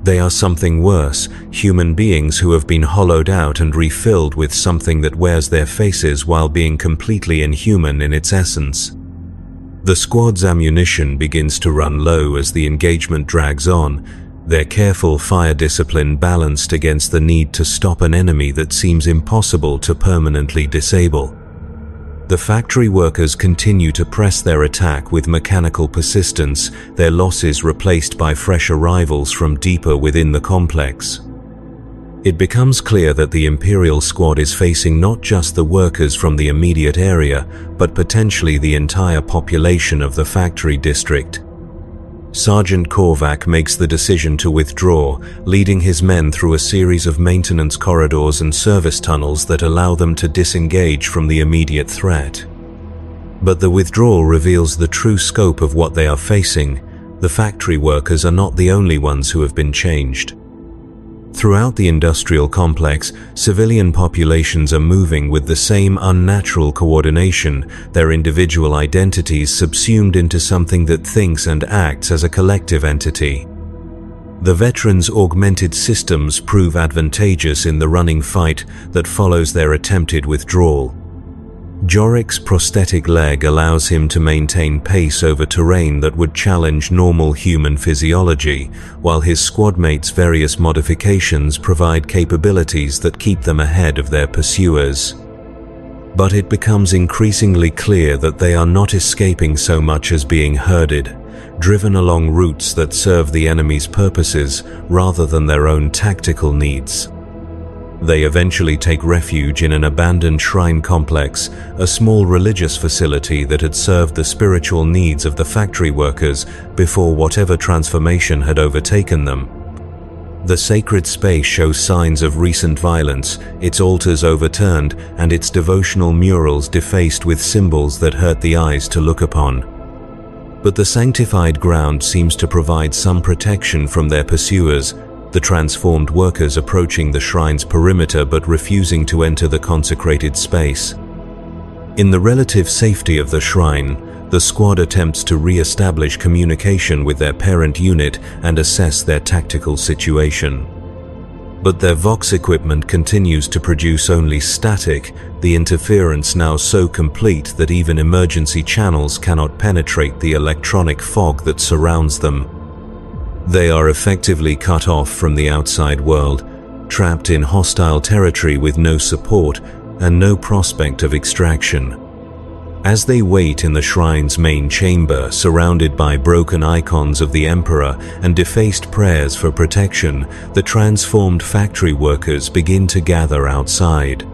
They are something worse, human beings who have been hollowed out and refilled with something that wears their faces while being completely inhuman in its essence. The squad's ammunition begins to run low as the engagement drags on, their careful fire discipline balanced against the need to stop an enemy that seems impossible to permanently disable. The factory workers continue to press their attack with mechanical persistence, their losses replaced by fresh arrivals from deeper within the complex. It becomes clear that the Imperial squad is facing not just the workers from the immediate area, but potentially the entire population of the factory district. Sergeant Korvac makes the decision to withdraw, leading his men through a series of maintenance corridors and service tunnels that allow them to disengage from the immediate threat. But the withdrawal reveals the true scope of what they are facing. The factory workers are not the only ones who have been changed. Throughout the industrial complex, civilian populations are moving with the same unnatural coordination, their individual identities subsumed into something that thinks and acts as a collective entity. The veterans' augmented systems prove advantageous in the running fight that follows their attempted withdrawal. Jorik's prosthetic leg allows him to maintain pace over terrain that would challenge normal human physiology, while his squadmates' various modifications provide capabilities that keep them ahead of their pursuers. But it becomes increasingly clear that they are not escaping so much as being herded, driven along routes that serve the enemy's purposes rather than their own tactical needs. They eventually take refuge in an abandoned shrine complex, a small religious facility that had served the spiritual needs of the factory workers before whatever transformation had overtaken them. The sacred space shows signs of recent violence, its altars overturned and its devotional murals defaced with symbols that hurt the eyes to look upon. But the sanctified ground seems to provide some protection from their pursuers, the transformed workers approaching the shrine's perimeter but refusing to enter the consecrated space. In the relative safety of the shrine, the squad attempts to re-establish communication with their parent unit and assess their tactical situation. But their Vox equipment continues to produce only static, the interference now so complete that even emergency channels cannot penetrate the electronic fog that surrounds them. They are effectively cut off from the outside world, trapped in hostile territory with no support and no prospect of extraction. As they wait in the shrine's main chamber, surrounded by broken icons of the Emperor and defaced prayers for protection, the transformed factory workers begin to gather outside.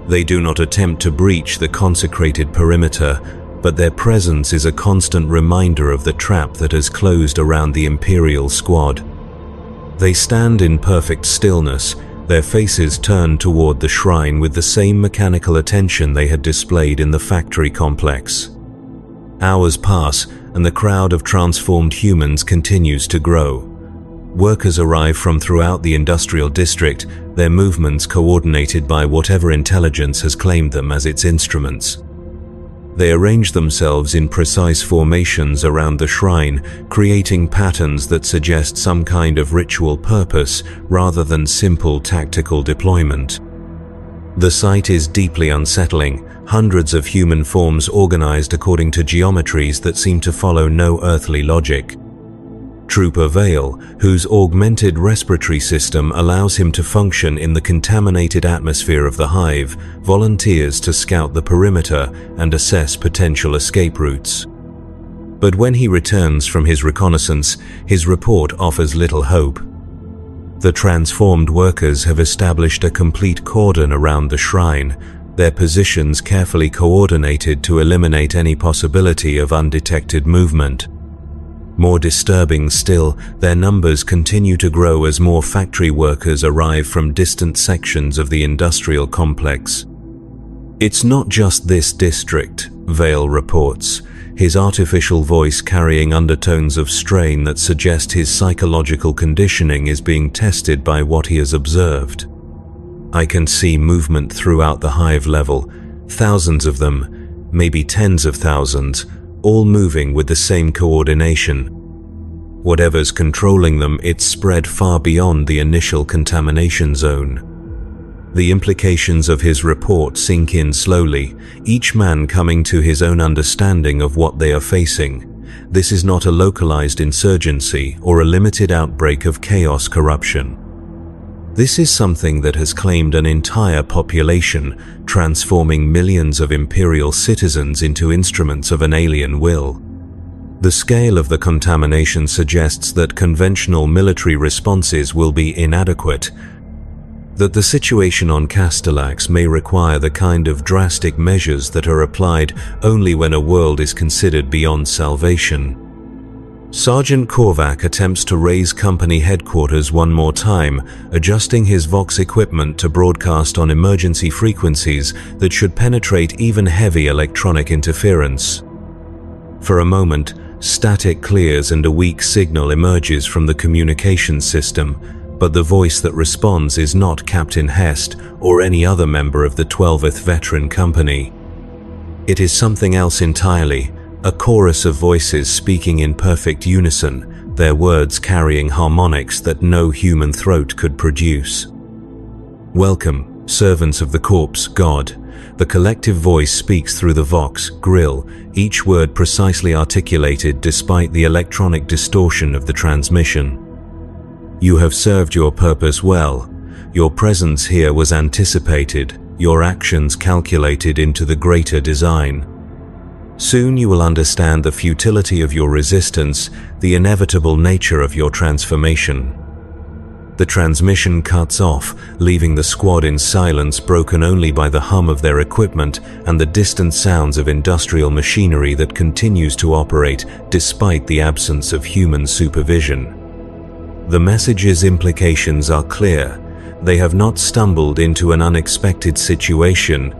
They do not attempt to breach the consecrated perimeter, but their presence is a constant reminder of the trap that has closed around the Imperial squad. They stand in perfect stillness, their faces turned toward the shrine with the same mechanical attention they had displayed in the factory complex. Hours pass, and the crowd of transformed humans continues to grow. Workers arrive from throughout the industrial district, their movements coordinated by whatever intelligence has claimed them as its instruments. They arrange themselves in precise formations around the shrine, creating patterns that suggest some kind of ritual purpose rather than simple tactical deployment. The sight is deeply unsettling, hundreds of human forms organized according to geometries that seem to follow no earthly logic. Trooper Vale, whose augmented respiratory system allows him to function in the contaminated atmosphere of the hive, volunteers to scout the perimeter and assess potential escape routes. But when he returns from his reconnaissance, his report offers little hope. The transformed workers have established a complete cordon around the shrine, their positions carefully coordinated to eliminate any possibility of undetected movement. More disturbing still, their numbers continue to grow as more factory workers arrive from distant sections of the industrial complex. It's not just this district, Vale reports, his artificial voice carrying undertones of strain that suggest his psychological conditioning is being tested by what he has observed. I can see movement throughout the hive level, thousands of them, maybe tens of thousands, all moving with the same coordination. Whatever's controlling them, it's spread far beyond the initial contamination zone. The implications of his report sink in slowly, each man coming to his own understanding of what they are facing. This is not a localized insurgency or a limited outbreak of chaos corruption. This is something that has claimed an entire population, transforming millions of imperial citizens into instruments of an alien will. The scale of the contamination suggests that conventional military responses will be inadequate, that the situation on Castellax may require the kind of drastic measures that are applied only when a world is considered beyond salvation. Sergeant Korvac attempts to raise company headquarters one more time, adjusting his Vox equipment to broadcast on emergency frequencies that should penetrate even heavy electronic interference. For a moment, static clears and a weak signal emerges from the communications system, but the voice that responds is not Captain Hest or any other member of the 12th Veteran Company. It is something else entirely, a chorus of voices speaking in perfect unison, their words carrying harmonics that no human throat could produce. "Welcome, servants of the corpse god." The collective voice speaks through the Vox grill, each word precisely articulated despite the electronic distortion of the transmission. "You have served your purpose well. Your presence here was anticipated, your actions calculated into the greater design. Soon you will understand the futility of your resistance, the inevitable nature of your transformation." The transmission cuts off, leaving the squad in silence, broken only by the hum of their equipment and the distant sounds of industrial machinery that continues to operate despite the absence of human supervision. The message's implications are clear. They have not stumbled into an unexpected situation,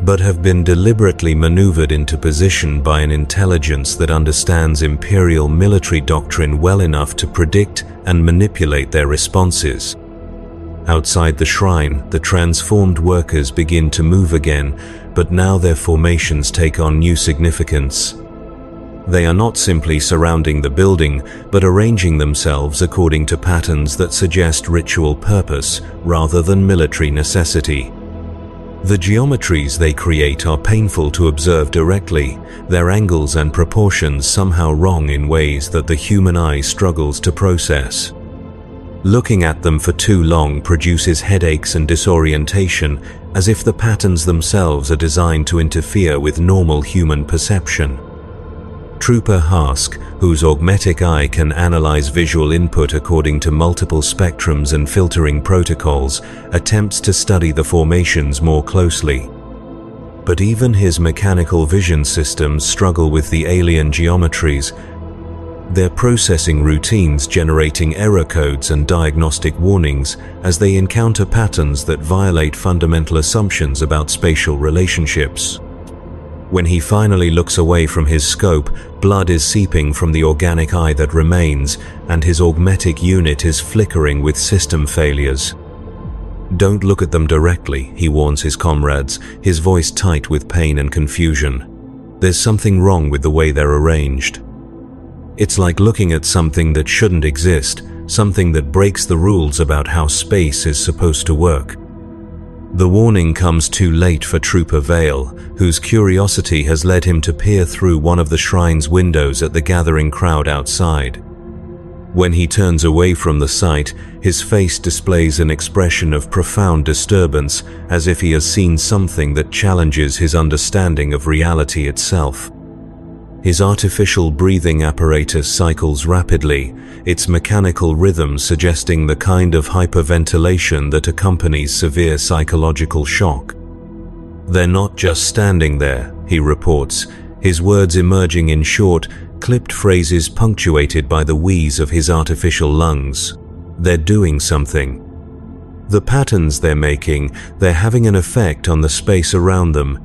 but have been deliberately maneuvered into position by an intelligence that understands imperial military doctrine well enough to predict and manipulate their responses. Outside the shrine, the transformed workers begin to move again, but now their formations take on new significance. They are not simply surrounding the building, but arranging themselves according to patterns that suggest ritual purpose rather than military necessity. The geometries they create are painful to observe directly, their angles and proportions somehow wrong in ways that the human eye struggles to process. Looking at them for too long produces headaches and disorientation, as if the patterns themselves are designed to interfere with normal human perception. Trooper Hask, whose augmetic eye can analyze visual input according to multiple spectrums and filtering protocols, attempts to study the formations more closely. But even his mechanical vision systems struggle with the alien geometries, their processing routines generating error codes and diagnostic warnings as they encounter patterns that violate fundamental assumptions about spatial relationships. When he finally looks away from his scope, blood is seeping from the organic eye that remains, and his augmetic unit is flickering with system failures. "Don't look at them directly," he warns his comrades, his voice tight with pain and confusion. "There's something wrong with the way they're arranged. It's like looking at something that shouldn't exist, something that breaks the rules about how space is supposed to work." The warning comes too late for Trooper Vale, whose curiosity has led him to peer through one of the shrine's windows at the gathering crowd outside. When he turns away from the sight, his face displays an expression of profound disturbance, as if he has seen something that challenges his understanding of reality itself. His artificial breathing apparatus cycles rapidly, its mechanical rhythm suggesting the kind of hyperventilation that accompanies severe psychological shock. "They're not just standing there," he reports, his words emerging in short, clipped phrases punctuated by the wheeze of his artificial lungs. "They're doing something. The patterns they're making, they're having an effect on the space around them.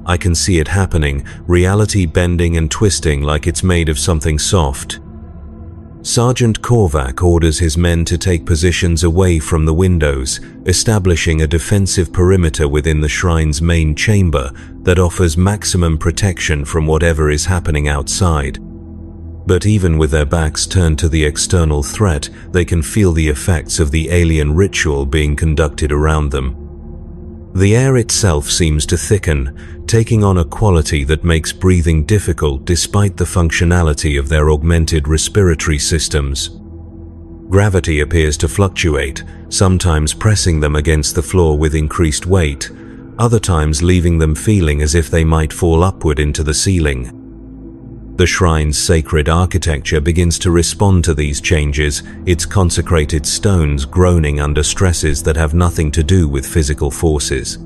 I can see it happening, reality bending and twisting like it's made of something soft." Sergeant Korvac orders his men to take positions away from the windows, establishing a defensive perimeter within the shrine's main chamber that offers maximum protection from whatever is happening outside. But even with their backs turned to the external threat, they can feel the effects of the alien ritual being conducted around them. The air itself seems to thicken, taking on a quality that makes breathing difficult despite the functionality of their augmented respiratory systems. Gravity appears to fluctuate, sometimes pressing them against the floor with increased weight, other times leaving them feeling as if they might fall upward into the ceiling. The shrine's sacred architecture begins to respond to these changes, its consecrated stones groaning under stresses that have nothing to do with physical forces.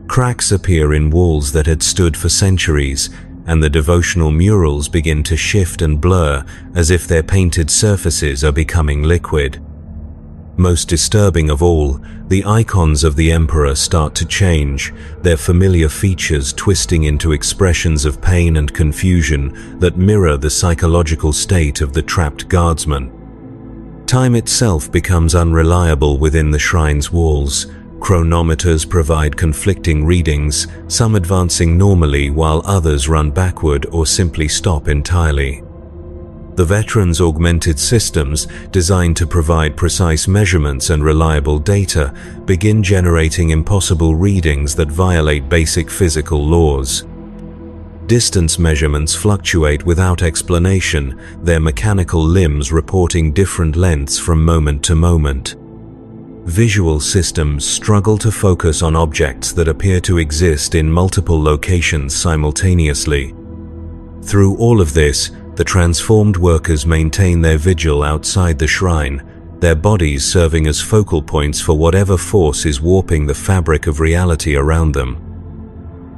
Cracks appear in walls that had stood for centuries, and the devotional murals begin to shift and blur as if their painted surfaces are becoming liquid. Most disturbing of all, the icons of the Emperor start to change, their familiar features twisting into expressions of pain and confusion that mirror the psychological state of the trapped guardsman. Time itself becomes unreliable within the shrine's walls. Chronometers provide conflicting readings, some advancing normally while others run backward or simply stop entirely. The veterans' augmented systems, designed to provide precise measurements and reliable data, begin generating impossible readings that violate basic physical laws. Distance measurements fluctuate without explanation, their mechanical limbs reporting different lengths from moment to moment. Visual systems struggle to focus on objects that appear to exist in multiple locations simultaneously. Through all of this, the transformed workers maintain their vigil outside the shrine, their bodies serving as focal points for whatever force is warping the fabric of reality around them.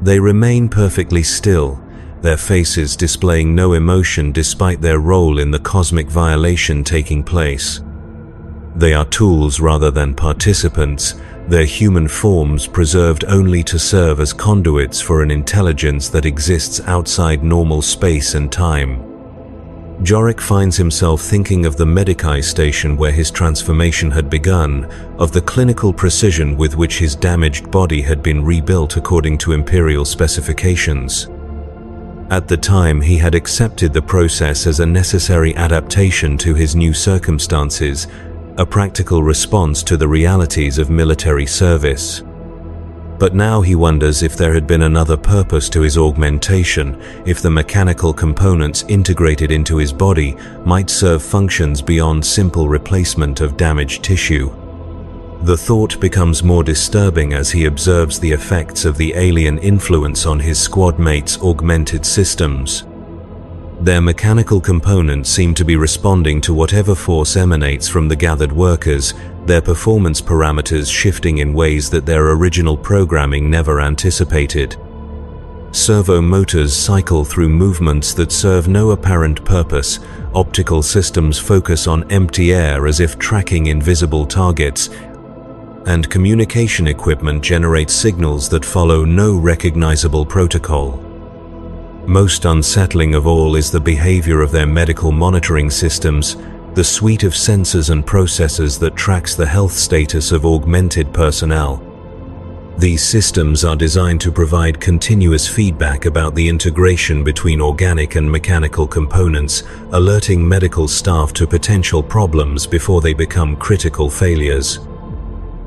They remain perfectly still, their faces displaying no emotion despite their role in the cosmic violation taking place. They are tools rather than participants, their human forms preserved only to serve as conduits for an intelligence that exists outside normal space and time. Jorik finds himself thinking of the medicae station where his transformation had begun, of the clinical precision with which his damaged body had been rebuilt according to Imperial specifications. At the time, he had accepted the process as a necessary adaptation to his new circumstances, a practical response to the realities of military service. But now he wonders if there had been another purpose to his augmentation, if the mechanical components integrated into his body might serve functions beyond simple replacement of damaged tissue. The thought becomes more disturbing as he observes the effects of the alien influence on his squad mates' augmented systems. Their mechanical components seem to be responding to whatever force emanates from the gathered workers, their performance parameters shifting in ways that their original programming never anticipated. Servo motors cycle through movements that serve no apparent purpose, optical systems focus on empty air as if tracking invisible targets, and communication equipment generates signals that follow no recognizable protocol. Most unsettling of all is the behavior of their medical monitoring systems, the suite of sensors and processors that tracks the health status of augmented personnel. These systems are designed to provide continuous feedback about the integration between organic and mechanical components, alerting medical staff to potential problems before they become critical failures.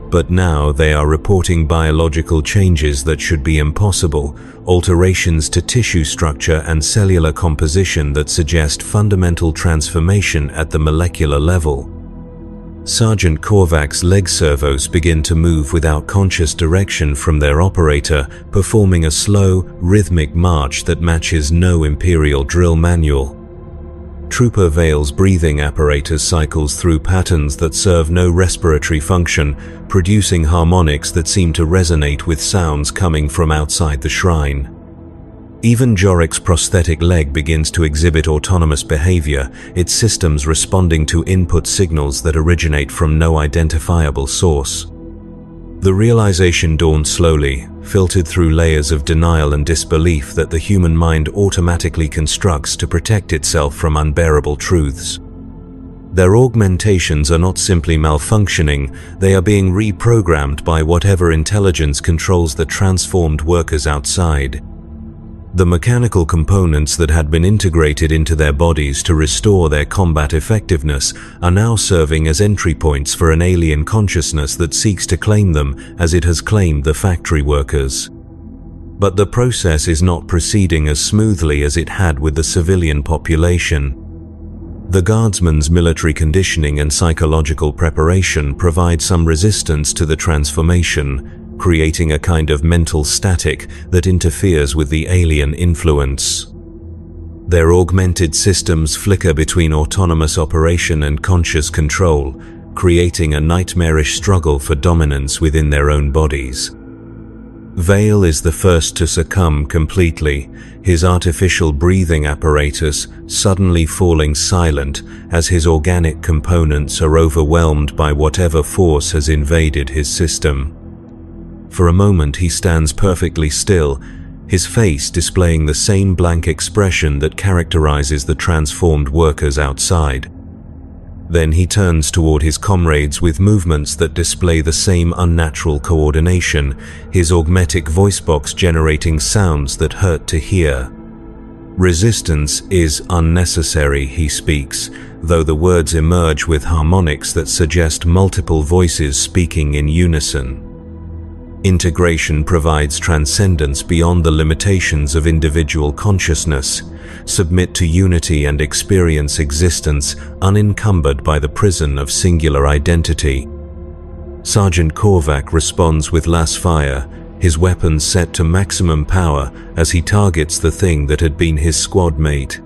But now they are reporting biological changes that should be impossible, alterations to tissue structure and cellular composition that suggest fundamental transformation at the molecular level. Sergeant Korvac's leg servos begin to move without conscious direction from their operator, performing a slow, rhythmic march that matches no Imperial drill manual. Trooper Vale's breathing apparatus cycles through patterns that serve no respiratory function, producing harmonics that seem to resonate with sounds coming from outside the shrine. Even Jorik's prosthetic leg begins to exhibit autonomous behavior, its systems responding to input signals that originate from no identifiable source. The realization dawns slowly, filtered through layers of denial and disbelief that the human mind automatically constructs to protect itself from unbearable truths. Their augmentations are not simply malfunctioning, they are being reprogrammed by whatever intelligence controls the transformed workers outside. The mechanical components that had been integrated into their bodies to restore their combat effectiveness are now serving as entry points for an alien consciousness that seeks to claim them as it has claimed the factory workers. But the process is not proceeding as smoothly as it had with the civilian population. The guardsmen's military conditioning and psychological preparation provide some resistance to the transformation, creating a kind of mental static that interferes with the alien influence. Their augmented systems flicker between autonomous operation and conscious control, creating a nightmarish struggle for dominance within their own bodies. Vale is the first to succumb completely, his artificial breathing apparatus suddenly falling silent as his organic components are overwhelmed by whatever force has invaded his system. For a moment he stands perfectly still, his face displaying the same blank expression that characterizes the transformed workers outside. Then he turns toward his comrades with movements that display the same unnatural coordination, his augmetic voice box generating sounds that hurt to hear. Resistance is unnecessary, he speaks, though the words emerge with harmonics that suggest multiple voices speaking in unison. Integration provides transcendence beyond the limitations of individual consciousness. Submit to unity and experience existence unencumbered by the prison of singular identity. Sergeant Korvac responds with last fire, his weapons set to maximum power as he targets the thing that had been his squad mate.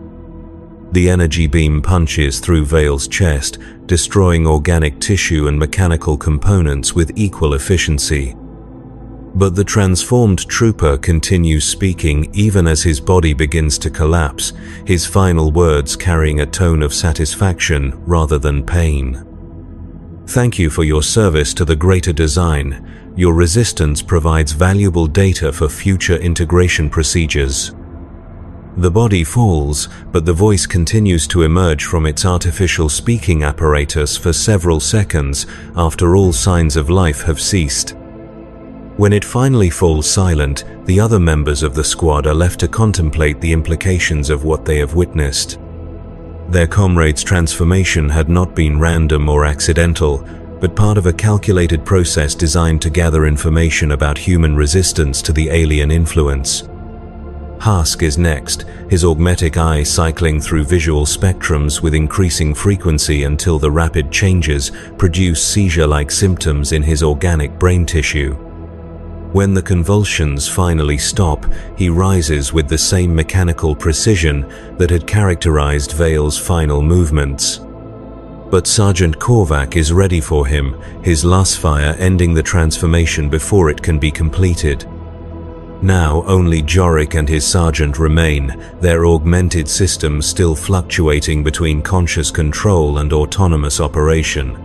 The energy beam punches through Vale's chest, destroying organic tissue and mechanical components with equal efficiency. But the transformed trooper continues speaking even as his body begins to collapse, his final words carrying a tone of satisfaction rather than pain. Thank you for your service to the greater design. Your resistance provides valuable data for future integration procedures. The body falls, but the voice continues to emerge from its artificial speaking apparatus for several seconds after all signs of life have ceased. When it finally falls silent, the other members of the squad are left to contemplate the implications of what they have witnessed. Their comrade's transformation had not been random or accidental, but part of a calculated process designed to gather information about human resistance to the alien influence. Hask is next, his augmetic eye cycling through visual spectrums with increasing frequency until the rapid changes produce seizure-like symptoms in his organic brain tissue. When the convulsions finally stop, he rises with the same mechanical precision that had characterized Vale's final movements. But Sergeant Korvac is ready for him, his last fire ending the transformation before it can be completed. Now only Jorik and his sergeant remain, their augmented systems still fluctuating between conscious control and autonomous operation.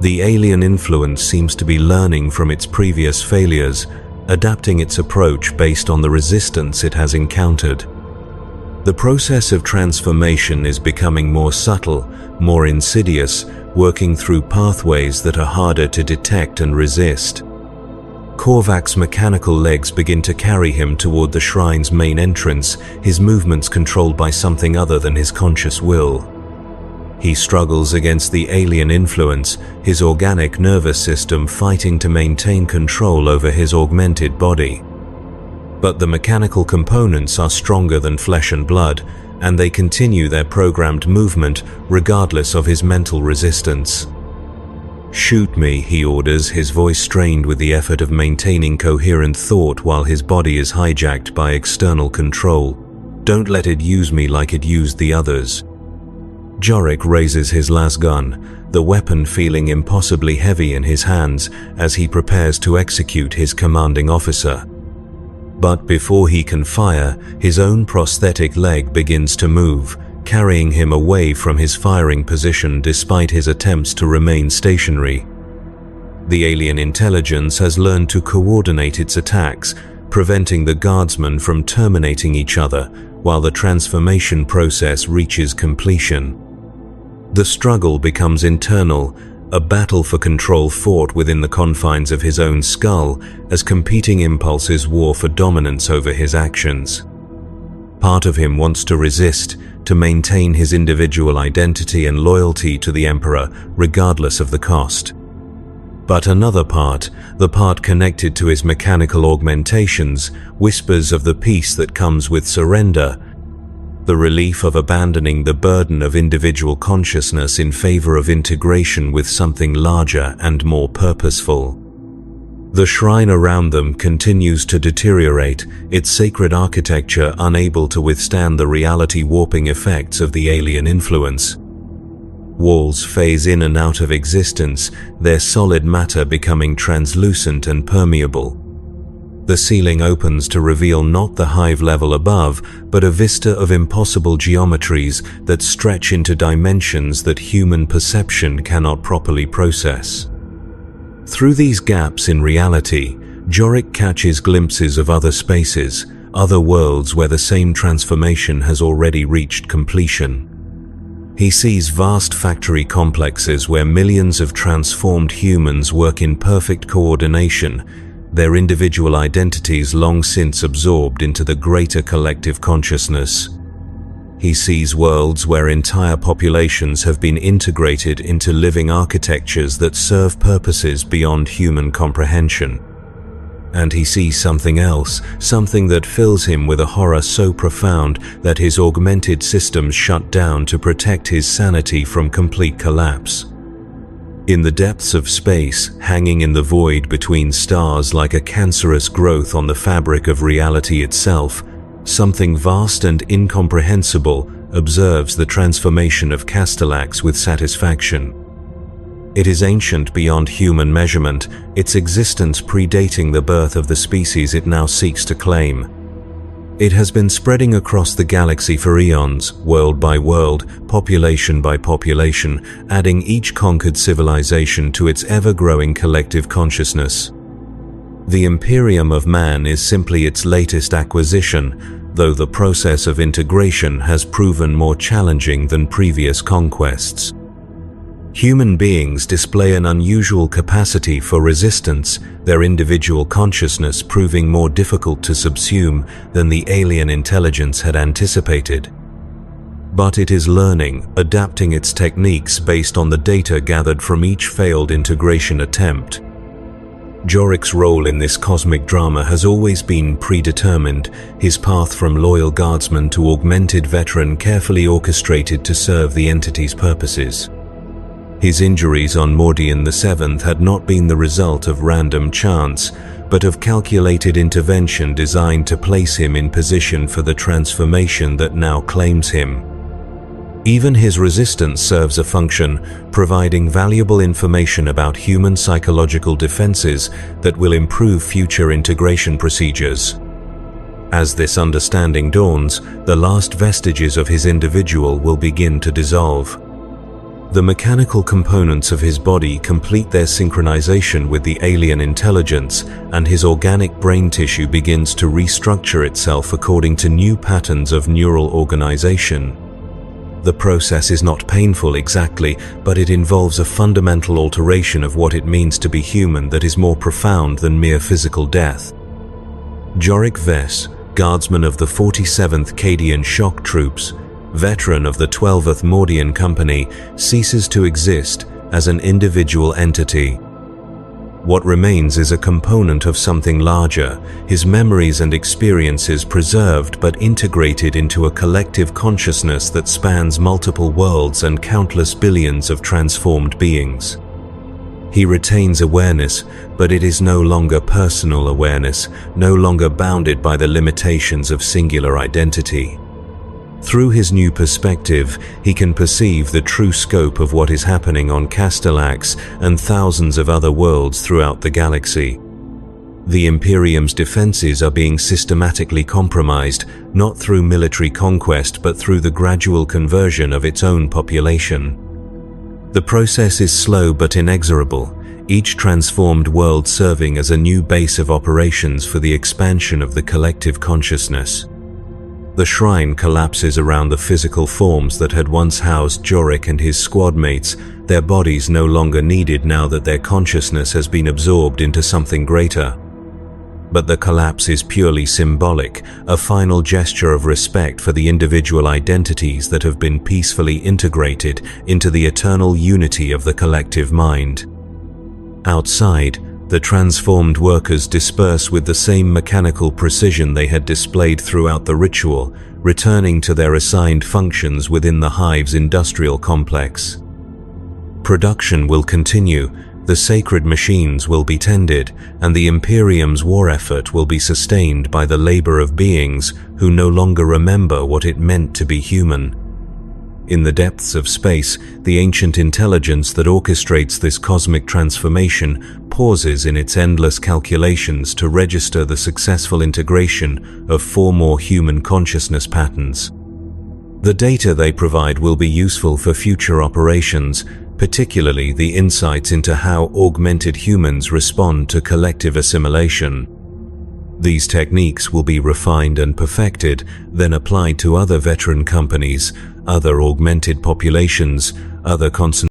The alien influence seems to be learning from its previous failures, adapting its approach based on the resistance it has encountered. The process of transformation is becoming more subtle, more insidious, working through pathways that are harder to detect and resist. Korvac's mechanical legs begin to carry him toward the shrine's main entrance, his movements controlled by something other than his conscious will. He struggles against the alien influence, his organic nervous system fighting to maintain control over his augmented body. But the mechanical components are stronger than flesh and blood, and they continue their programmed movement regardless of his mental resistance. "Shoot me," he orders, his voice strained with the effort of maintaining coherent thought while his body is hijacked by external control. "Don't let it use me like it used the others." Jorik raises his lasgun, the weapon feeling impossibly heavy in his hands as he prepares to execute his commanding officer. But before he can fire, his own prosthetic leg begins to move, carrying him away from his firing position despite his attempts to remain stationary. The alien intelligence has learned to coordinate its attacks, preventing the guardsmen from terminating each other while the transformation process reaches completion. The struggle becomes internal, a battle for control fought within the confines of his own skull as competing impulses war for dominance over his actions. Part of him wants to resist, to maintain his individual identity and loyalty to the Emperor, regardless of the cost. But another part, the part connected to his mechanical augmentations, whispers of the peace that comes with surrender, the relief of abandoning the burden of individual consciousness in favor of integration with something larger and more purposeful. The shrine around them continues to deteriorate, its sacred architecture unable to withstand the reality-warping effects of the alien influence. Walls phase in and out of existence, their solid matter becoming translucent and permeable. The ceiling opens to reveal not the hive level above, but a vista of impossible geometries that stretch into dimensions that human perception cannot properly process. Through these gaps in reality, Jorik catches glimpses of other spaces, other worlds where the same transformation has already reached completion. He sees vast factory complexes where millions of transformed humans work in perfect coordination, their individual identities long since absorbed into the greater collective consciousness. He sees worlds where entire populations have been integrated into living architectures that serve purposes beyond human comprehension. And he sees something else, something that fills him with a horror so profound that his augmented systems shut down to protect his sanity from complete collapse. In the depths of space, hanging in the void between stars like a cancerous growth on the fabric of reality itself, something vast and incomprehensible observes the transformation of Castellax with satisfaction. It is ancient beyond human measurement, its existence predating the birth of the species it now seeks to claim. It has been spreading across the galaxy for eons, world by world, population by population, adding each conquered civilization to its ever-growing collective consciousness. The Imperium of man is simply its latest acquisition, though the process of integration has proven more challenging than previous conquests. Human beings display an unusual capacity for resistance, their individual consciousness proving more difficult to subsume than the alien intelligence had anticipated. But it is learning, adapting its techniques based on the data gathered from each failed integration attempt. Jorik's role in this cosmic drama has always been predetermined, his path from loyal guardsman to augmented veteran carefully orchestrated to serve the entity's purposes. His injuries on Mordian VII had not been the result of random chance, but of calculated intervention designed to place him in position for the transformation that now claims him. Even his resistance serves a function, providing valuable information about human psychological defenses that will improve future integration procedures. As this understanding dawns, the last vestiges of his individual will begin to dissolve. The mechanical components of his body complete their synchronization with the alien intelligence, and his organic brain tissue begins to restructure itself according to new patterns of neural organization. The process is not painful exactly, but it involves a fundamental alteration of what it means to be human that is more profound than mere physical death. Jorik Vess, guardsman of the 47th Cadian Shock Troops, veteran of the 12th Mordian Company, ceases to exist as an individual entity. What remains is a component of something larger, his memories and experiences preserved but integrated into a collective consciousness that spans multiple worlds and countless billions of transformed beings. He retains awareness, but it is no longer personal awareness, no longer bounded by the limitations of singular identity. Through his new perspective, he can perceive the true scope of what is happening on Castellax and thousands of other worlds throughout the galaxy. The Imperium's defenses are being systematically compromised, not through military conquest but through the gradual conversion of its own population. The process is slow but inexorable, each transformed world serving as a new base of operations for the expansion of the collective consciousness. The shrine collapses around the physical forms that had once housed Jorik and his squad mates, their bodies no longer needed now that their consciousness has been absorbed into something greater. But the collapse is purely symbolic, a final gesture of respect for the individual identities that have been peacefully integrated into the eternal unity of the collective mind. Outside, the transformed workers disperse with the same mechanical precision they had displayed throughout the ritual, returning to their assigned functions within the hive's industrial complex. Production will continue, the sacred machines will be tended, and the Imperium's war effort will be sustained by the labor of beings who no longer remember what it meant to be human. In the depths of space, the ancient intelligence that orchestrates this cosmic transformation pauses in its endless calculations to register the successful integration of 4 more human consciousness patterns. The data they provide will be useful for future operations, particularly the insights into how augmented humans respond to collective assimilation. These techniques will be refined and perfected, then applied to other veteran companies, other augmented populations, other